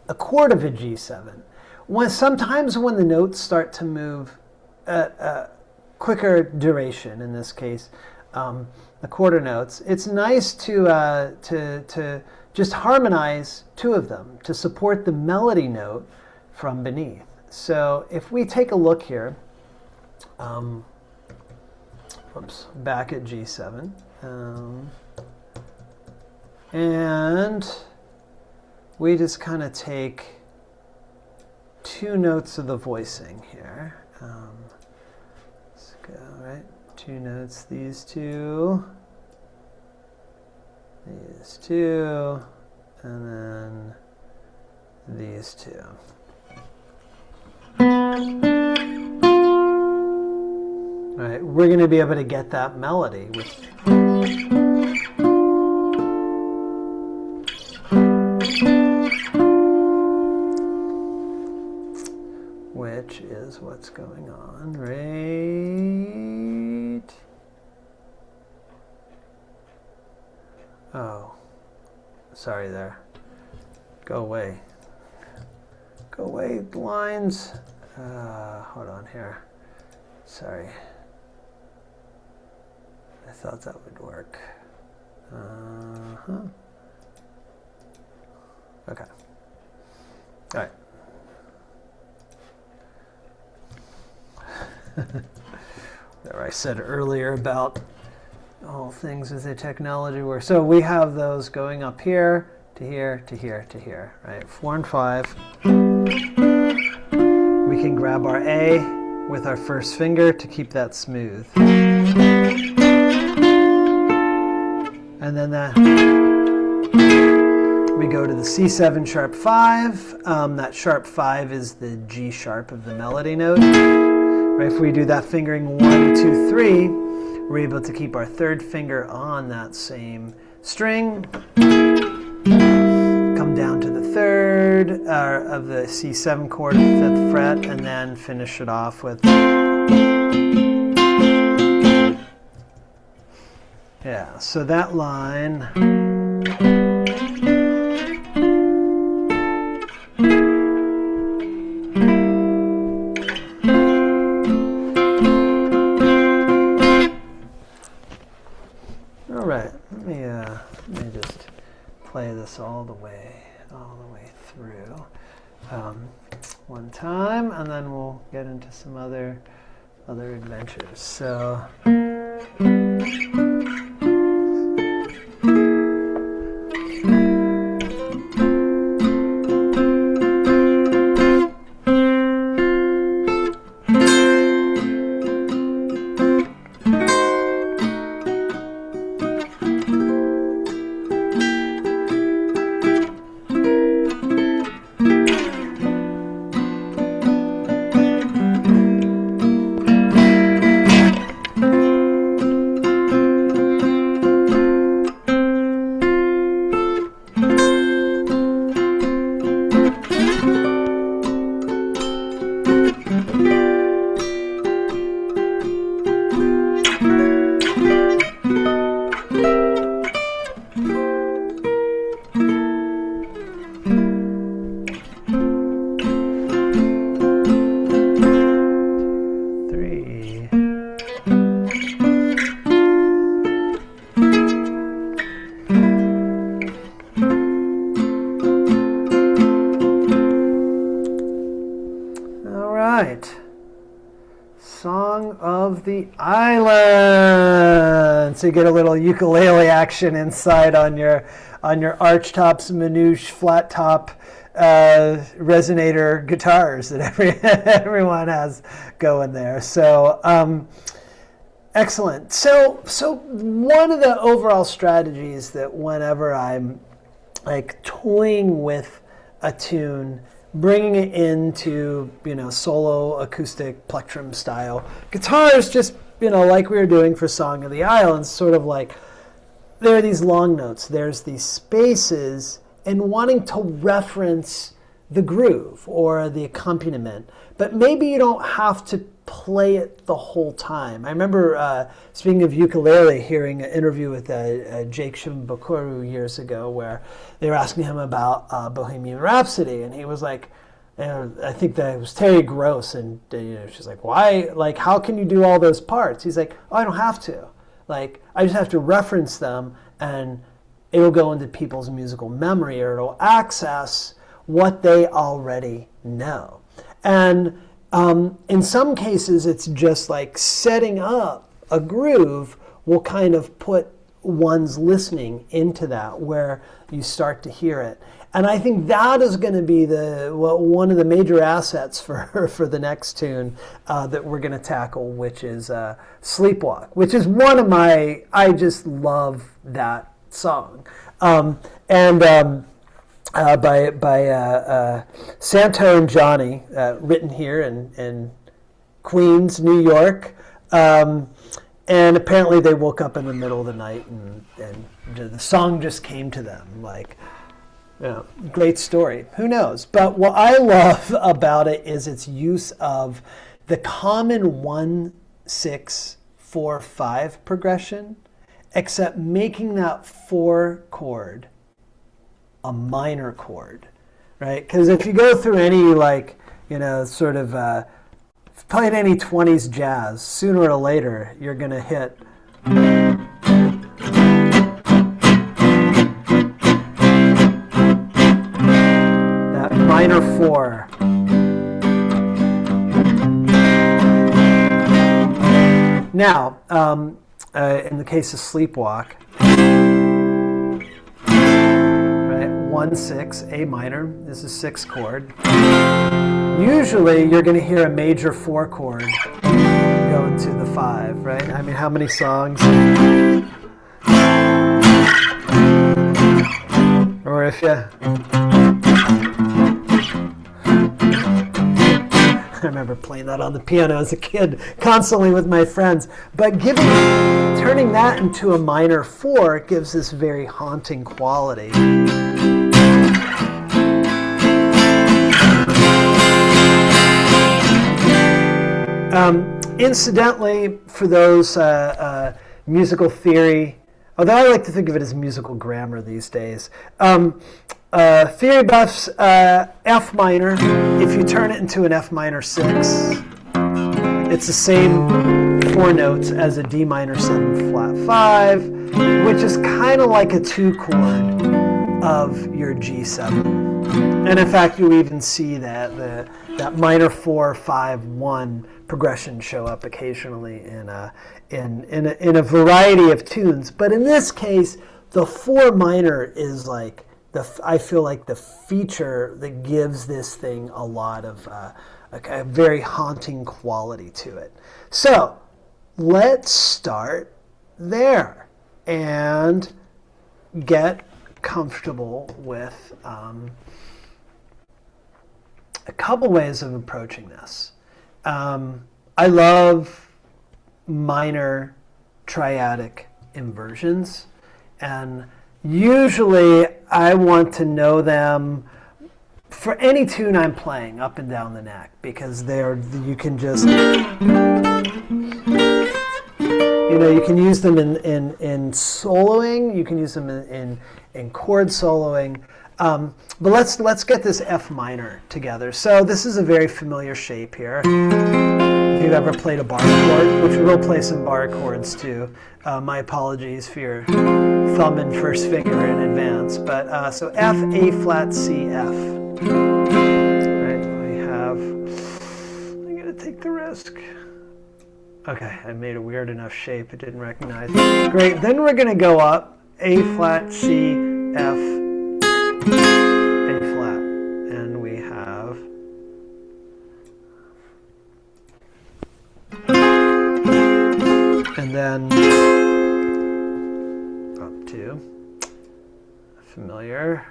a chord of a G7, sometimes when the notes start to move at a quicker duration, in this case, the quarter notes, it's nice to just harmonize two of them to support the melody note from beneath. So if we take a look here, back at G7, and we just kind of take two notes of the voicing here. Let's go, right? Two notes, these two, and then these two. All right, we're going to be able to get that melody which is what's going on right. Oh, sorry there. Go away. Go away, lines. Hold on here. Sorry. I thought that would work. Okay. All right. Whatever I said earlier about all things with the technology work. So we have those going up here to here to here to here, right? 4 and 5. We can grab our A with our first finger to keep that smooth. And then we go to the C7 sharp 5. That sharp 5 is the G sharp of the melody note. Right, if we do that fingering 1, 2, 3, we're able to keep our third finger on that same string, come down to the third of the C7 chord of the 5th fret, and then finish it off with, yeah, so that line. Let me just play this all the way through one time, and then we'll get into some other adventures. So. Song of the Island. So you get a little ukulele action inside on your arch tops, manouche, flat top resonator guitars that everyone has going there. So excellent. So one of the overall strategies that whenever I'm like toying with a tune, bringing it into, solo acoustic plectrum style guitars, just like we were doing for Song of the Islands, sort of like there are these long notes, there's these spaces, and wanting to reference the groove or the accompaniment, but maybe you don't have to play it the whole time. I remember, speaking of ukulele, hearing an interview with Jake Shimabukuro years ago where they were asking him about Bohemian Rhapsody, and he was like, I think that it was Terry Gross, and she's like, why? Like, how can you do all those parts? He's like, oh, I don't have to. Like, I just have to reference them, and it'll go into people's musical memory, or it'll access what they already know. And in some cases, it's just like setting up a groove will kind of put one's listening into that, where you start to hear it. And I think that is going to be one of the major assets for the next tune that we're going to tackle, which is Sleepwalk, which is one of I just love that song. By Santo and Johnny, written here in Queens, New York. And apparently they woke up in the middle of the night and the song just came to them. Like, great story. Who knows? But what I love about it is its use of the common 1, 6, 4, 5 progression, except making that 4 chord a minor chord, right? Because if you go through any sort of playing any 20s jazz, sooner or later you're going to hit that minor 4. Now, in the case of Sleepwalk, 1, 6, A minor. This is 6 chord. Usually you're going to hear a major 4 chord go into the 5, right? I mean, how many songs? Or if you... I remember playing that on the piano as a kid, constantly with my friends. But turning that into a minor 4 gives this very haunting quality. Incidentally, for those musical theory, although I like to think of it as musical grammar these days, theory buffs, F minor, if you turn it into an F minor 6, it's the same 4 notes as a D minor 7 flat 5, which is kind of like a 2 chord of your G7. And in fact, you even see that that minor 4, 5, 1 progression show up occasionally in a variety of tunes. But in this case, the 4 minor is like I feel like the feature that gives this thing a lot of a very haunting quality to it. So let's start there and get comfortable with a couple ways of approaching this. I love minor triadic inversions, and usually I want to know them for any tune I'm playing up and down the neck, because you can just you can use them in soloing, you can use them in chord soloing. But let's get this F minor together. So this is a very familiar shape here. If you've ever played a bar chord, which we'll play some bar chords too. My apologies for your thumb and first finger in advance. But so F, A flat, C, F. Right, I'm gonna take the risk. Okay, I made a weird enough shape it didn't recognize. Great, then we're gonna go up, A flat, C, F, A flat, and we have and then up to familiar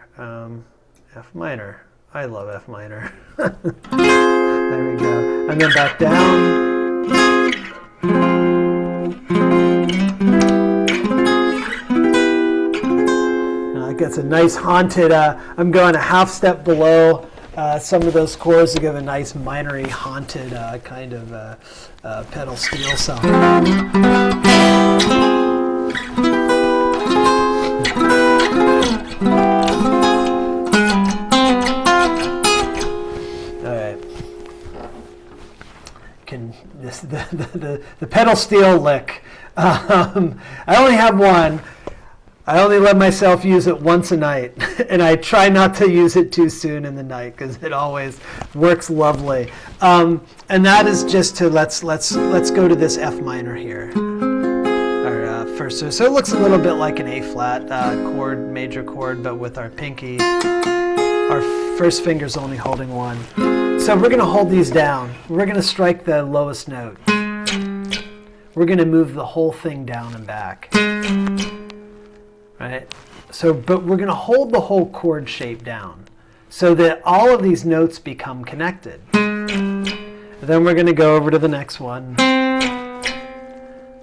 F minor. I love F minor. There we go. And then back down. gets a nice haunted, I'm going a half step below some of those chords to give a nice minory haunted kind of pedal steel sound. All right. The pedal steel lick. I only have one. I only let myself use it once a night, and I try not to use it too soon in the night because it always works lovely. And that is just to let's go to this F minor here. Our first, so it looks a little bit like an A flat chord, major chord, but with our pinky, our first finger's only holding one. So we're going to hold these down. We're going to strike the lowest note. We're going to move the whole thing down and back. Right? So, but we're going to hold the whole chord shape down so that all of these notes become connected. Then we're going to go over to the next one,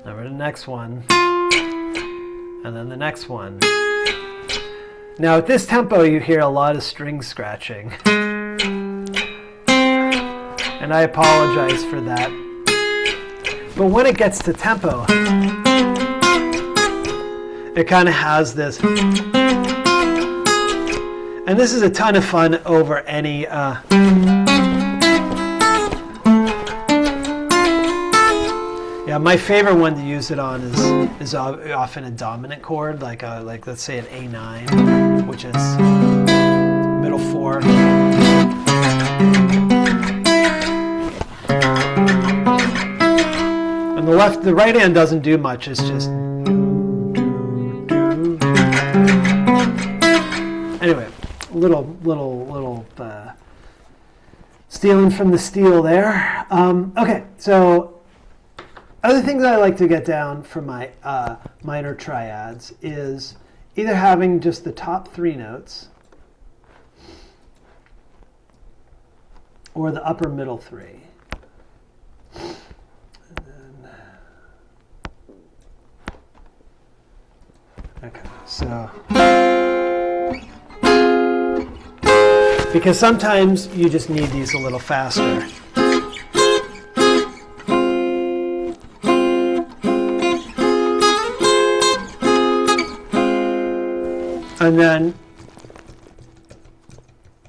over to the next one, and then the next one. Now at this tempo you hear a lot of string scratching. And I apologize for that. But when it gets to tempo, it kind of has this, and this is a ton of fun over any, yeah, my favorite one to use it on is often a dominant chord, like let's say an A9, which is middle 4. And the right hand doesn't do much, it's just. Anyway, little stealing from the steel there. Okay, so other things I like to get down for my minor triads is either having just the top 3 notes or the upper middle 3. Okay, so. Because sometimes you just need these a little faster. And then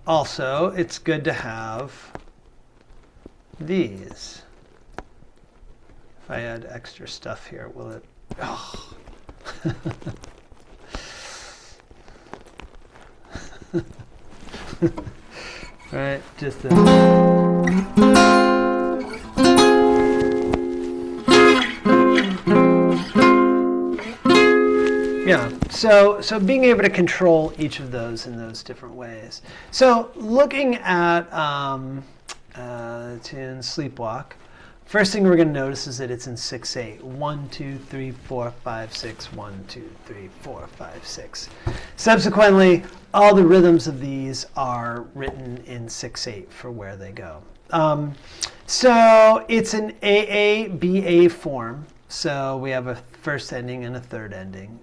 also it's good to have these. If I add extra stuff here, will it? Oh. Right, just a, yeah. So being able to control each of those in those different ways. So looking at the tune Sleepwalk, first thing we're going to notice is that it's in 6/8. 1, 2, 3, 4, 5, 6. 1, 2, 3, 4, 5, 6. Subsequently, all the rhythms of these are written in 6/8 for where they go. So it's an AABA form. So we have a first ending and a third ending.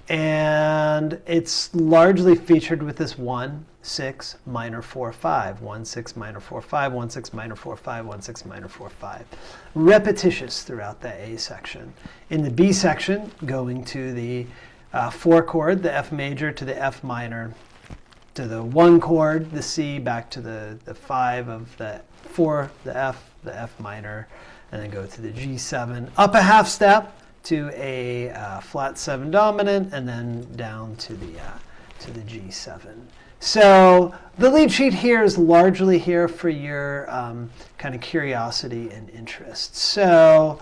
And it's largely featured with this 1, 6, minor 4, 5. 1, 6, minor 4, 5. 1, 6, minor 4, 5. 1, 6, minor 4, 5. Repetitious throughout the A section. In the B section, going to the 4 chord, the F major, to the F minor, to the 1 chord, the C, back to the 5 of the 4, the F minor, and then go to the G7, up a half step to a flat 7 dominant, and then down to the G7. So the lead sheet here is largely here for your kind of curiosity and interest. So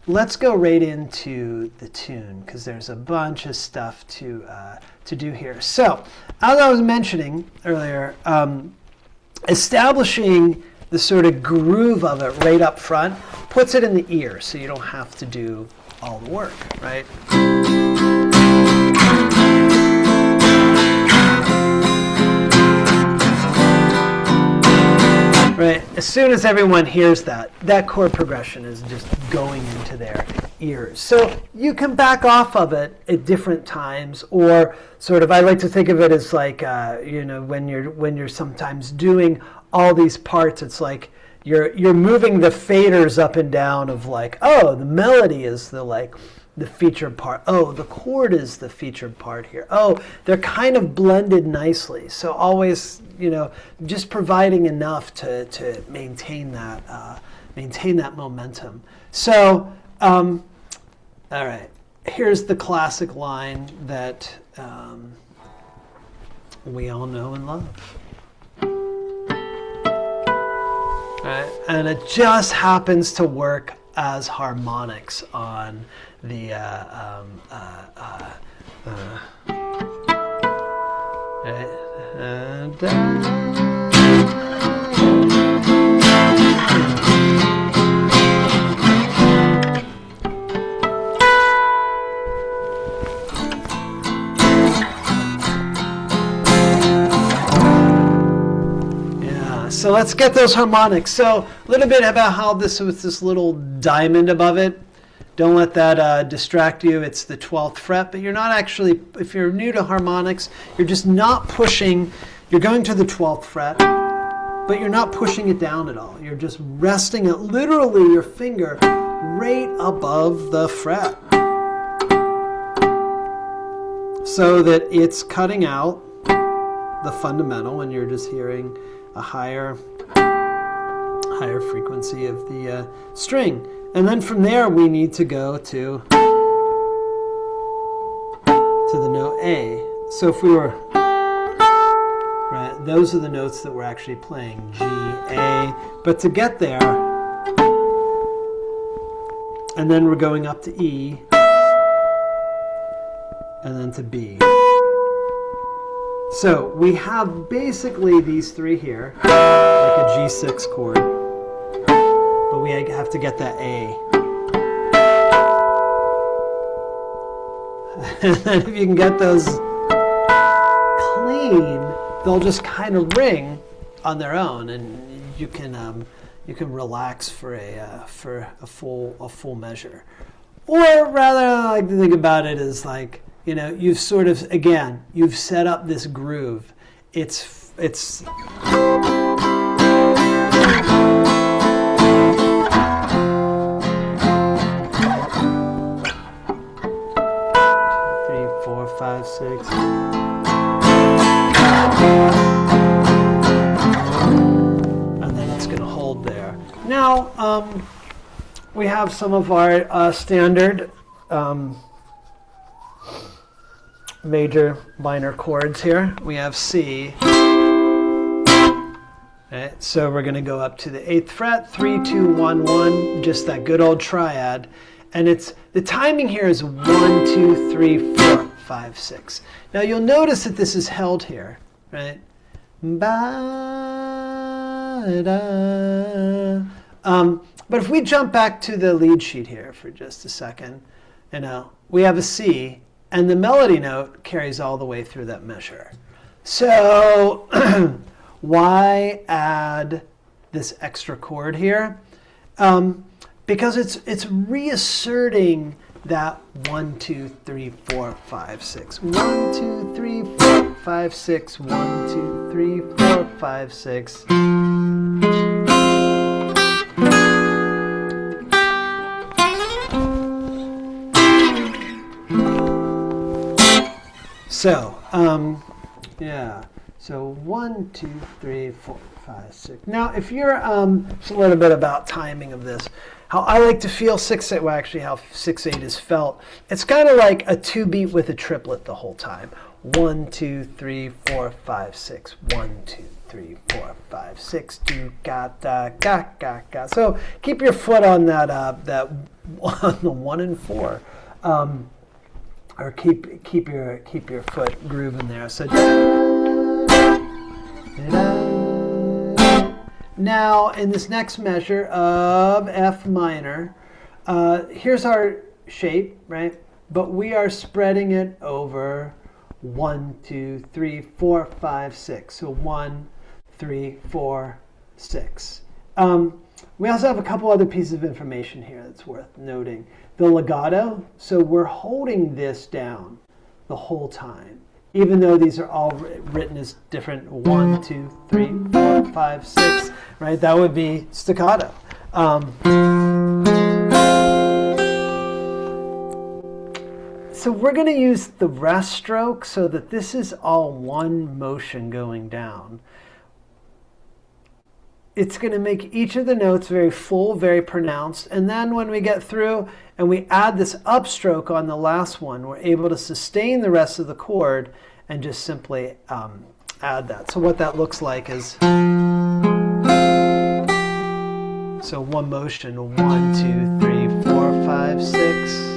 let's go right into the tune because there's a bunch of stuff to do here. So as I was mentioning earlier, establishing the sort of groove of it right up front puts it in the ear so you don't have to do all the work, right? Right, as soon as everyone hears that chord progression is just going into their ears. So you can back off of it at different times, or sort of, I like to think of it as like, you know, when you're sometimes doing all these parts, it's like you're moving the faders up and down of like, oh, the melody is the featured part. Oh, the chord is the featured part here. Oh, they're kind of blended nicely. So always, you know, just providing enough to maintain that momentum. So, all right, here's the classic line that we all know and love. All right, and it just happens to work as harmonics on the so let's get those harmonics. So a little bit about how this with this little diamond above it. Don't let that distract you. It's the 12th fret, but you're not actually, if you're new to harmonics, you're just not pushing. You're going to the 12th fret, but you're not pushing it down at all. You're just resting it, literally your finger right above the fret, so that it's cutting out the fundamental, and you're just hearing a higher frequency of the string. And then from there we need to go to the note A. So if we were, right, those are the notes that we're actually playing, G, A. But to get there, and then we're going up to E, and then to B. So we have basically these three here, like a G6 chord, but we have to get that A. And then if you can get those clean, they'll just kind of ring on their own, and you can relax for a full measure. Or rather, I like to think about it as like, you know, you've sort of, again, you've set up this groove. It's 3, 4, 5, 6. And then it's going to hold there. Now, we have some of our standard major minor chords here. We have C. Right, so we're going to go up to the 8th fret, 3, 2, 1, 1, just that good old triad. And it's the timing here is 1, 2, 3, 4, 5, 6. Now you'll notice that this is held here, right? But if we jump back to the lead sheet here for just a second, you know, we have a C, and the melody note carries all the way through that measure. So why add this extra chord here? Because it's reasserting that 1, 2, 3, 4, 5, 6. 1, 2, 3, 4, 5, 6. 1, 2, 3, 4, 5, 6. So, yeah. So 1, 2, 3, 4, 5, 6. Now, if you're just a little bit about timing of this, how I like to feel 6/8. Well, actually, how 6/8 is felt. It's kind of like a 2-beat with a triplet the whole time. 1, 2, 3, 4, 5, 6. 1, 2, 3, 4, 5, 6. Do ga da ga ga ga. So keep your foot on that on the 1 and 4. Or keep your foot grooving there. So now in this next measure of F minor, here's our shape, right? But we are spreading it over 1, 2, 3, 4, 5, 6. So 1, 3, 4, 6. We also have a couple other pieces of information here that's worth noting. the legato. So we're holding this down the whole time, even though these are all written as different 1, 2, 3, 4, 5, 6, right? That would be staccato. So we're going to use the rest stroke so that this is all one motion going down. It's going to make each of the notes very full, very pronounced. And then when we get through and we add this upstroke on the last one, we're able to sustain the rest of the chord and just simply add that. So what that looks like is, so one motion, 1, 2, 3, 4, 5, 6.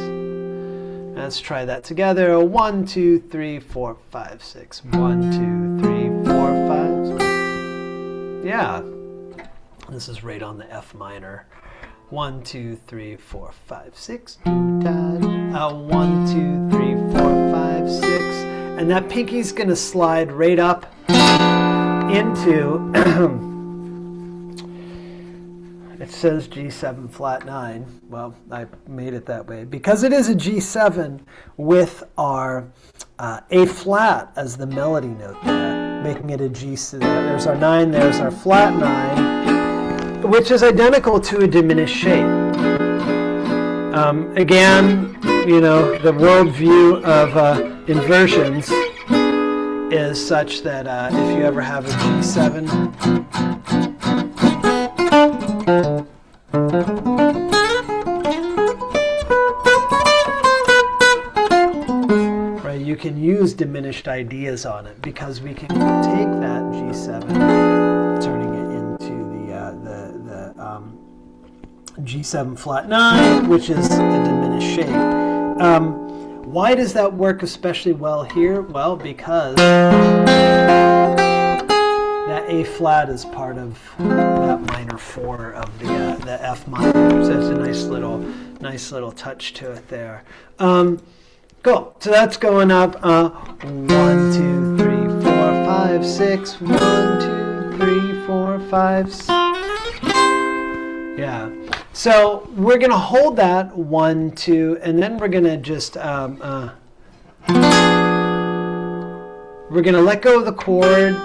Let's try that together. 1, 2, 3, 4, 5, 6. 1, 2, 3, 4, 5. Yeah. This is right on the F minor. 1, 2, 3, 4, 5, 6. 1, 2, 3, 4, 5, 6. And that pinky's going to slide right up into, it says G7 flat 9. Well, I made it that way because it is a G7 with our A flat as the melody note there, making it a G7. There's our 9, there's our flat 9, which is identical to a diminished shape. Again, you know, the worldview of inversions is such that if you ever have a G7, right, you can use diminished ideas on it because we can take that G7, turning it into the G7 flat 9, which is a diminished shape. Why does that work especially well here? Well, because that A flat is part of that minor 4 of the F minor. So it's a nice little touch to it there. Cool. So that's going up 1, 2, 3, 4, 5, 6. 1, 2, 3, 4, 5, 6. Yeah. So we're going to hold that 1, 2, and then we're going to just we're going to let go of the chord,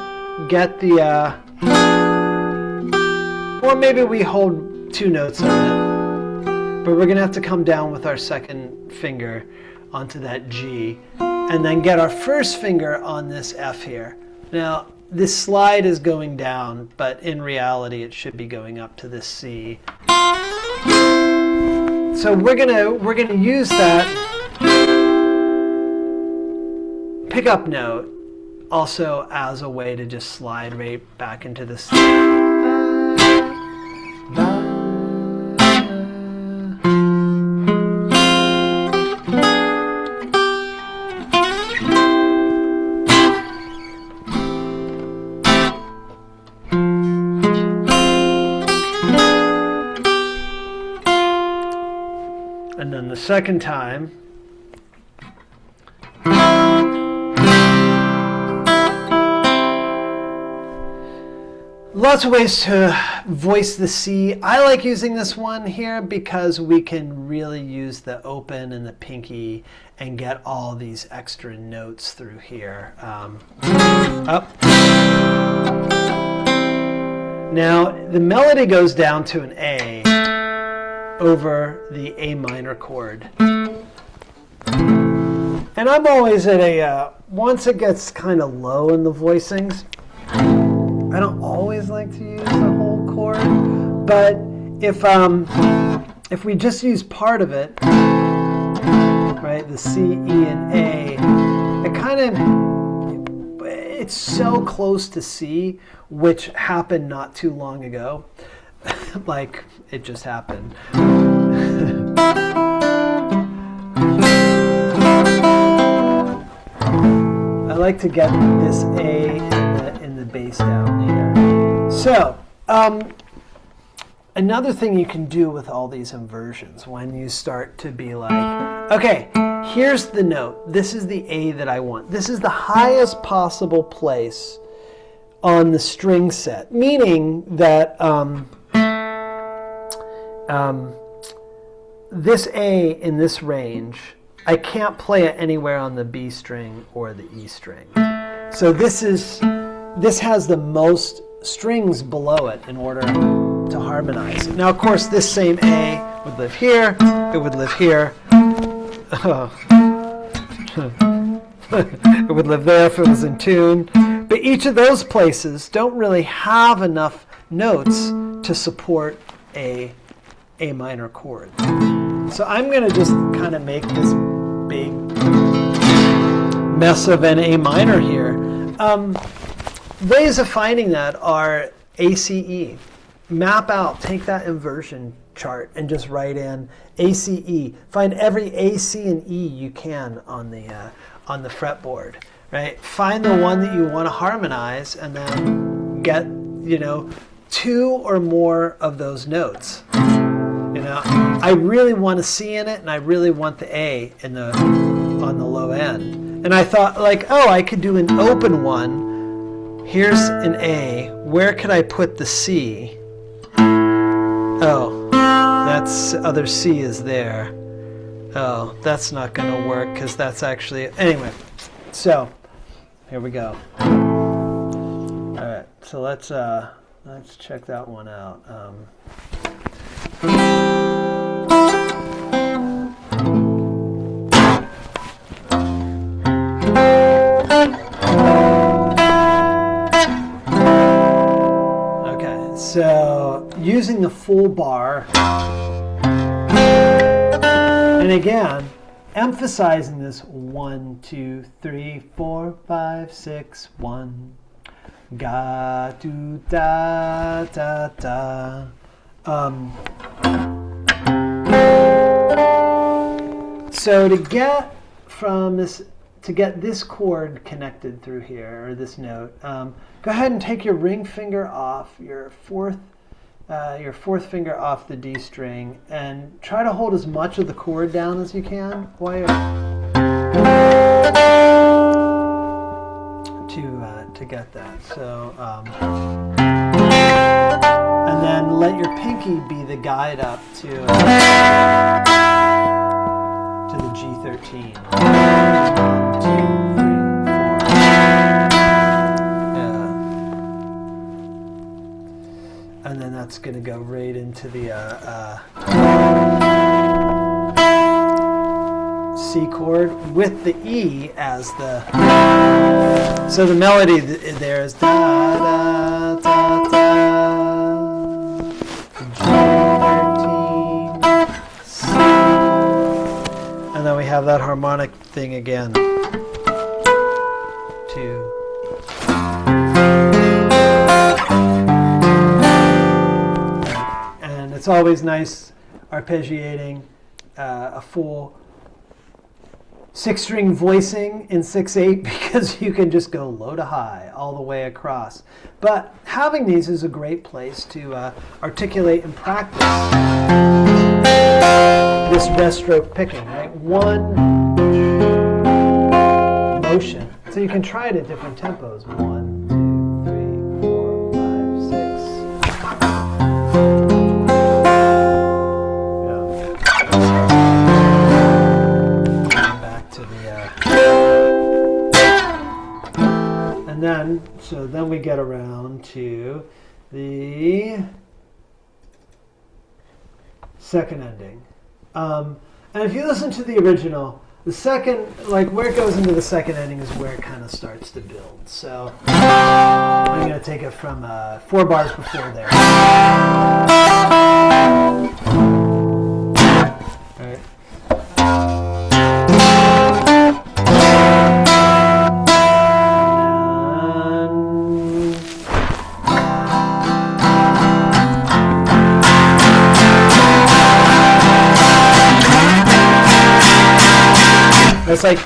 get the or maybe we hold 2 notes of it, but we're going to have to come down with our second finger onto that G, and then get our first finger on this F here. Now this slide is going down, but in reality it should be going up to this C. So we're gonna use that pickup note also as a way to just slide right back into the C. And then the second time, lots of ways to voice the C. I like using this one here because we can really use the open and the pinky and get all these extra notes through here. Up. Now the melody goes down to an A over the A minor chord. And I'm always at a, once it gets kind of low in the voicings, I don't always like to use the whole chord, but if we just use part of it, right, the C, E, and A, it kind of, it's so close to C, which happened not too long ago. Like, it just happened. I like to get this A in the bass down here. So, another thing you can do with all these inversions when you start to be like, okay, here's the note. This is the A that I want. This is the highest possible place on the string set, meaning that this A in this range, I can't play it anywhere on the B string or the E string. So this has the most strings below it in order to harmonize. Now, of course, this same A would live here. It would live here. It would live there if it was in tune. But each of those places don't really have enough notes to support a minor chord. So I'm going to just kind of make this big mess of an A minor here. Ways of finding that are ACE. Map out, take that inversion chart and just write in ACE. Find every A, C, and E you can on the fretboard. Right? Find the one that you want to harmonize, and then get, two or more of those notes. I really want a C in it, and I really want the A on the low end. And I thought, I could do an open one. Here's an A. Where could I put the C? Oh, that's other C is there. Oh, that's not going to work because that's actually anyway. So here we go. All right, so let's check that one out. Okay, so using the full bar, and again, emphasizing this 1, 2, 3, 4, 5, 6, 1. Ga, do, da, da, da. So to get this chord connected through here, or this note, go ahead and take your ring finger off your fourth finger off the D string, and try to hold as much of the chord down as you can to get that. So, and then let your pinky be the guide up to the G13. 1, 2, 3, 4. Yeah. And then that's going to go right into the C chord with the E as the. So the melody there is da da da da. G13, C, and then we have that harmonic thing again. 2. And it's always nice arpeggiating a full 6-string voicing in 6/8 because you can just go low to high all the way across. But having these is a great place to articulate and practice this rest stroke picking, right? One motion. So you can try it at different tempos. 1, 2, 3, 4, 5, 6. And then we get around to the second ending. And if you listen to the original, the second, where it goes into the second ending is where it kind of starts to build. So I'm going to take it from 4 bars before there. All right. It's like,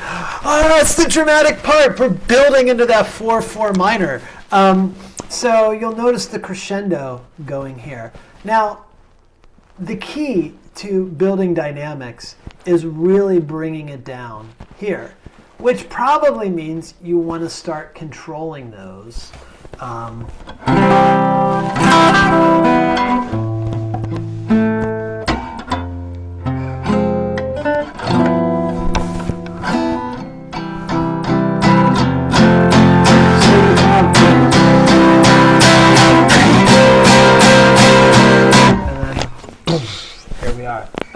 oh, that's the dramatic part. We're building into that 4/4 minor. So you'll notice the crescendo going here. Now, the key to building dynamics is really bringing it down here, which probably means you want to start controlling those.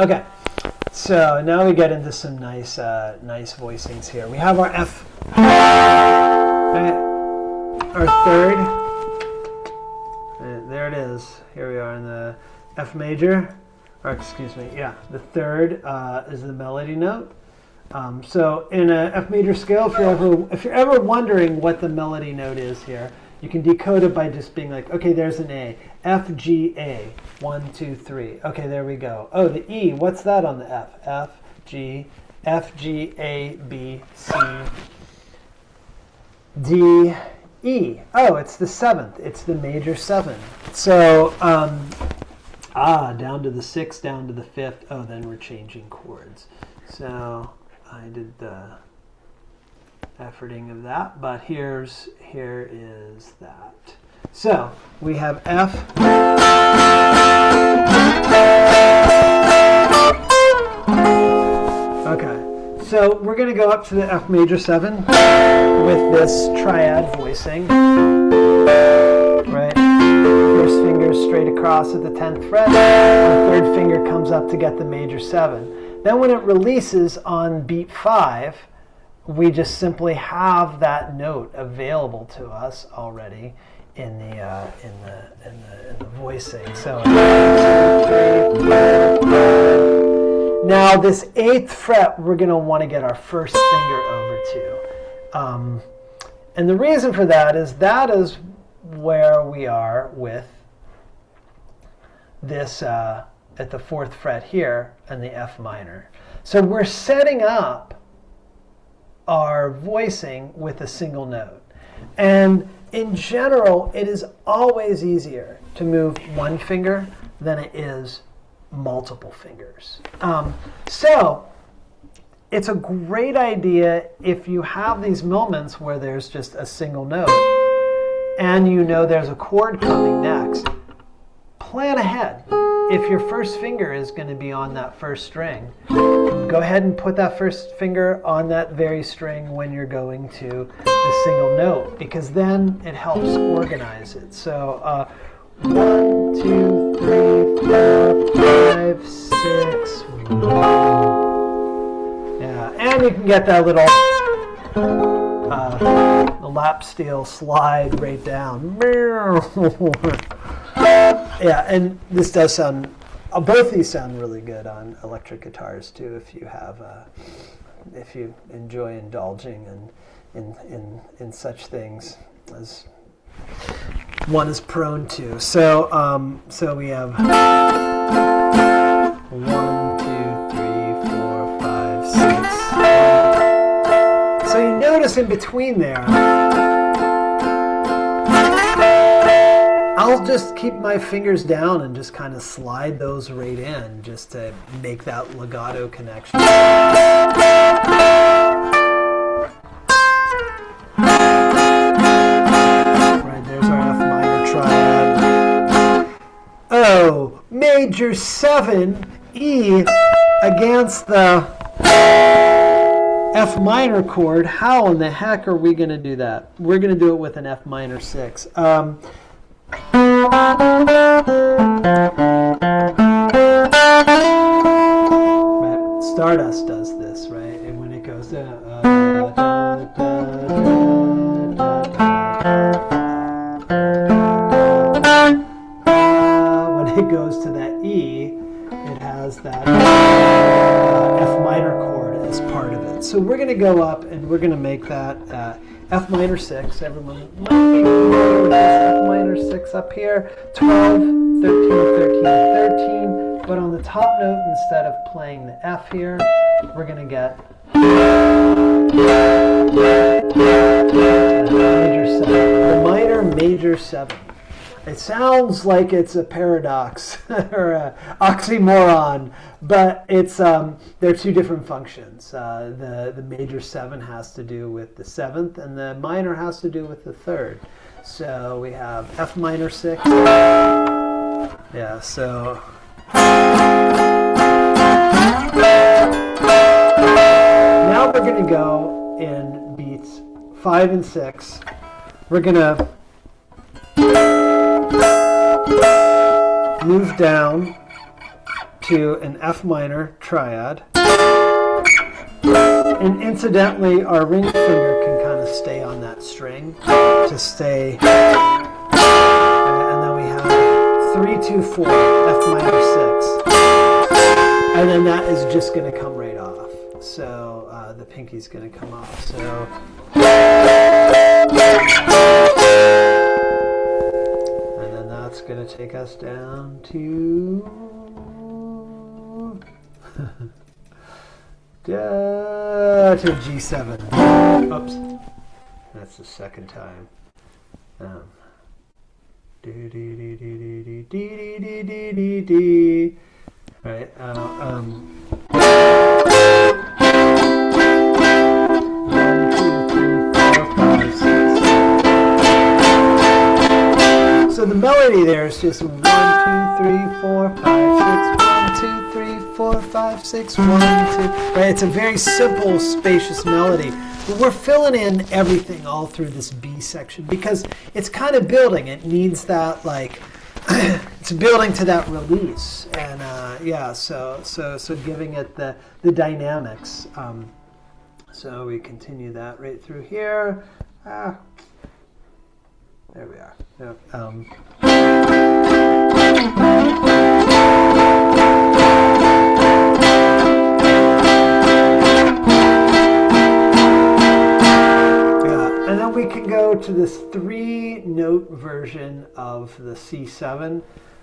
Okay, so now we get into some nice voicings here. We have our F, right? Our third. There it is. Here we are in the F major, or excuse me, yeah, the third is the melody note. So in a F major scale, if you're ever wondering what the melody note is here, you can decode it by just being like, okay, there's an A, F G A, 1 2 3. Okay, there we go. Oh, the E, what's that on the F? F G A B C D E. Oh, it's the seventh. It's the major 7. So down to the 6th, down to the 5th. Oh, then we're changing chords. So I did the efforting of that, but here is that. So we have F. Okay, so we're going to go up to the F major 7 with this triad voicing. Right? First finger straight across at the 10th fret. The third finger comes up to get the major 7. Then when it releases on beat 5, we just simply have that note available to us already in the voicing. So now this 8th fret, we're going to want to get our first finger over to, and the reason for that is where we are with this at the 4th fret here and the F minor. So we're setting up our voicing with a single note. And in general, it is always easier to move one finger than it is multiple fingers. So it's a great idea if you have these moments where there's just a single note and you know there's a chord coming next. Plan ahead. If your first finger is going to be on that first string, go ahead and put that first finger on that very string when you're going to the single note, because then it helps organize it. So 1 2 3 4 5 6 1. Yeah, and you can get that little the lap steel slide right down. Yeah, and this does sound, both these sound really good on electric guitars too, if you have, if you enjoy indulging in such things as one is prone to. So, so we have 1 2 3 4 5 6. So you notice in between there, I'll just keep my fingers down and just kind of slide those right in just to make that legato connection. Right, there's our F minor triad. Oh, major 7, E against the F minor chord. How in the heck are we going to do that? We're going to do it with an F minor 6. Stardust does this, right? And when it goes when it goes to that E, it has that F minor chord as part of it. So we're going to go up and we're going to make that F minor 6. Everyone might be familiar with this F minor 6 up here. 12, 13, 13, 13. But on the top note, instead of playing the F here, we're going to get major 7. The minor major 7. It sounds like it's a paradox or an oxymoron, but it's they're two different functions. The major 7 has to do with the 7th, and the minor has to do with the 3rd. So we have F minor 6. Yeah, so now we're going to go in beats 5 and 6. We're going to move down to an F minor triad. And incidentally, our ring finger can kind of stay on that string to stay. And then we have 3, 2, 4, F minor 6. And then that is just going to come right off. So the pinky's going to come off. So. And then that's going to take us down to. To G7. Oops. That's the second time. Right. 1, 2, 3, 4, 5, 6. So the melody there is just 1, 2, 3, 4, 5, 6. 1, 2, 3, 4, 5, 6, 1, 2. Right? It's a very simple, spacious melody. But we're filling in everything all through this B section because it's kind of building. It needs that, like, it's building to that release. And yeah, so giving it the dynamics. So we continue that right through here. There we are. Yep. And then we can go to this 3-note version of the C7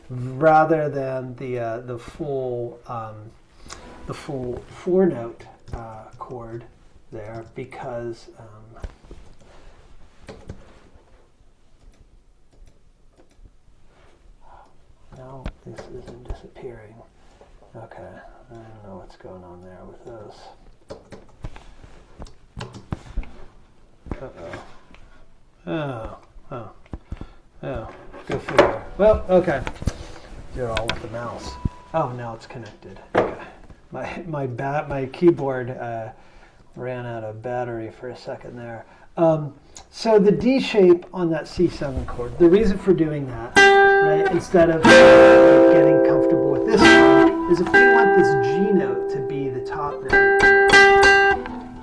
rather than the full 4-note chord there because no, this isn't disappearing. Okay, I don't know what's going on there with those. Oh, go figure. Well, okay. Do it all with the mouse. Oh, now it's connected. Okay. My keyboard ran out of battery for a second there. So the D shape on that C7 chord, the reason for doing that, right, instead of getting comfortable with this one, is if we want this G note to be the top note,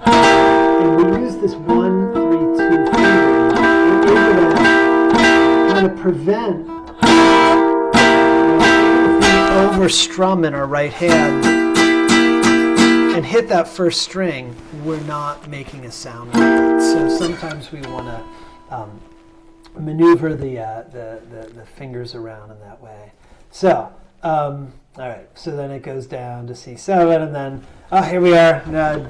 and we use this 1, 3, 2 fingering, we're able to kind of prevent over strum in our right hand and hit that first string, we're not making a sound with it. So sometimes we want to maneuver the fingers around in that way. So, all right, so then it goes down to C7, and then, oh, here we are. And then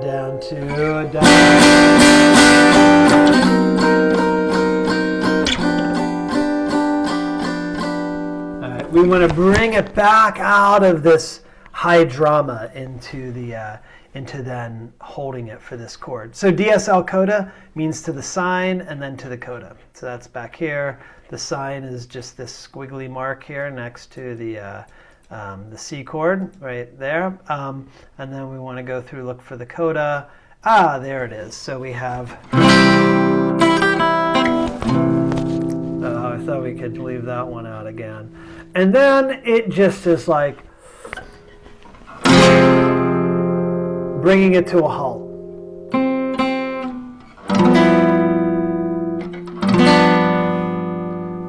down to we want to bring it back out of this high drama into then holding it for this chord. So DSL coda means to the sign and then to the coda. So that's back here. The sign is just this squiggly mark here next to the C chord right there. And then we want to go through, look for the coda. Ah, there it is. So we have. I thought we could leave that one out again. And then it just is like bringing it to a halt.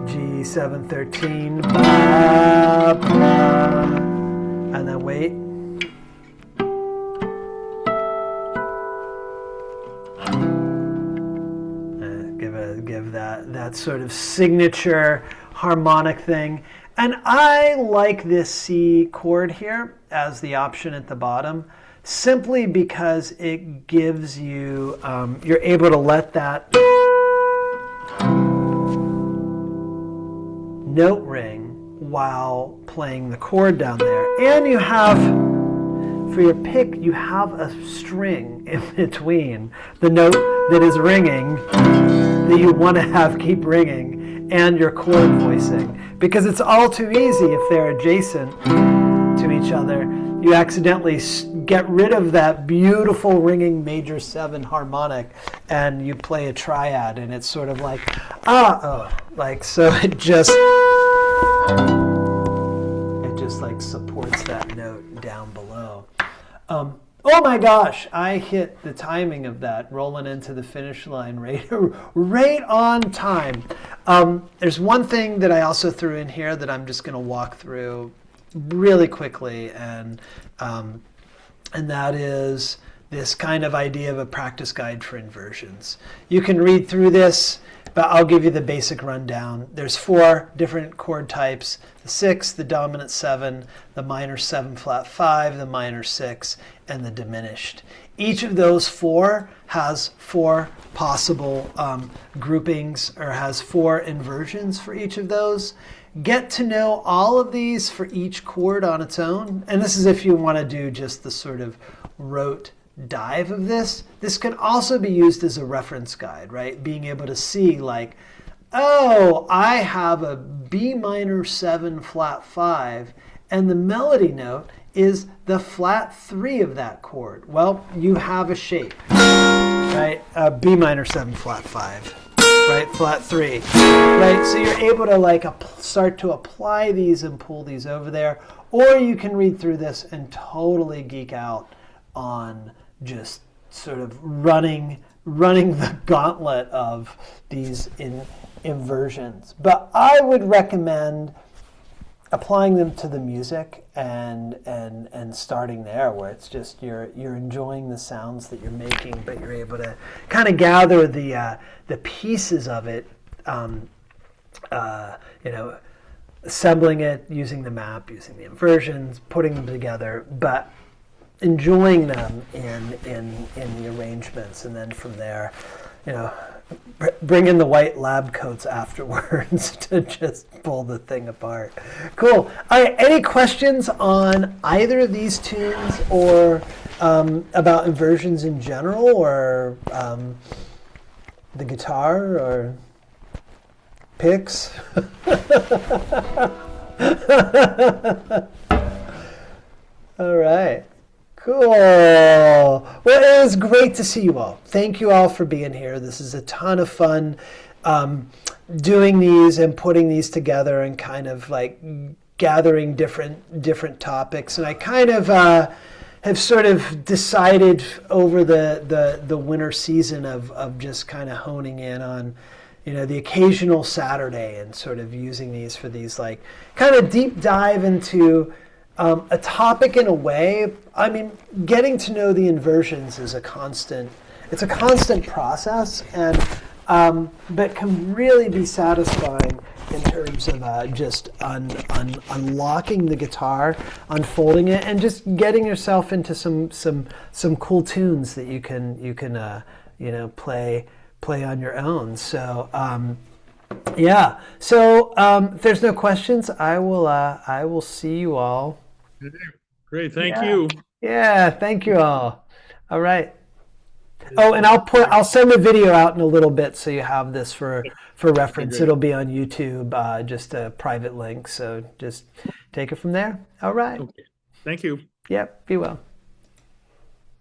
G713, ba, ba, and then wait. Give that sort of signature harmonic thing. And I like this C chord here as the option at the bottom, simply because it gives you, you're able to let that note ring while playing the chord down there. And you have, for your pick, you have a string in between the note that is ringing, that you want to have keep ringing, and your chord voicing. Because it's all too easy if they're adjacent to each other. You accidentally get rid of that beautiful ringing major 7 harmonic, and you play a triad, and it's sort of like, like, so it just like supports that note down below. Oh my gosh, I hit the timing of that, rolling into the finish line right on time. There's one thing that I also threw in here that I'm just going to walk through really quickly, and that is this kind of idea of a practice guide for inversions. You can read through this, but I'll give you the basic rundown. There's 4 different chord types: the 6, the dominant 7, the minor 7 flat 5, the minor 6, and the diminished. Each of those 4 has 4 possible groupings, or has 4 inversions for each of those. Get to know all of these for each chord on its own. And this is if you want to do just the sort of rote dive of this. This can also be used as a reference guide, right? Being able to see like, oh, I have a B minor 7 flat 5, and the melody note is the flat 3 of that chord. Well, you have a shape, right? B minor 7 flat 5. Right, flat 3, right? So you're able to like start to apply these and pull these over there, or you can read through this and totally geek out on just sort of running the gauntlet of these inversions. But I would recommend applying them to the music and starting there, where it's just you're enjoying the sounds that you're making, but you're able to kind of gather the pieces of it, assembling it, using the map, using the inversions, putting them together, but enjoying them in the arrangements, and then from there, bring in the white lab coats afterwards to just pull the thing apart. Cool. All right, any questions on either of these tunes, or about inversions in general, or the guitar, or picks? All right. Cool. Well, it was great to see you all. Thank you all for being here. This is a ton of fun doing these and putting these together, and kind of like gathering different topics. And I kind of have sort of decided over the winter season of just kind of honing in on the occasional Saturday, and sort of using these for these like kind of deep dive into a topic in a way. I mean, getting to know the inversions is a constant process, and but can really be satisfying in terms of just unlocking the guitar, unfolding it, and just getting yourself into some cool tunes that you can play on your own. So yeah. So if there's no questions, I will see you all. Great, thank you. Yeah, thank you all. All right. Oh, and I'll send the video out in a little bit, so you have this for reference. Great. It'll be on YouTube, just a private link. So just take it from there. All right. Okay, thank you. Yep. Be well.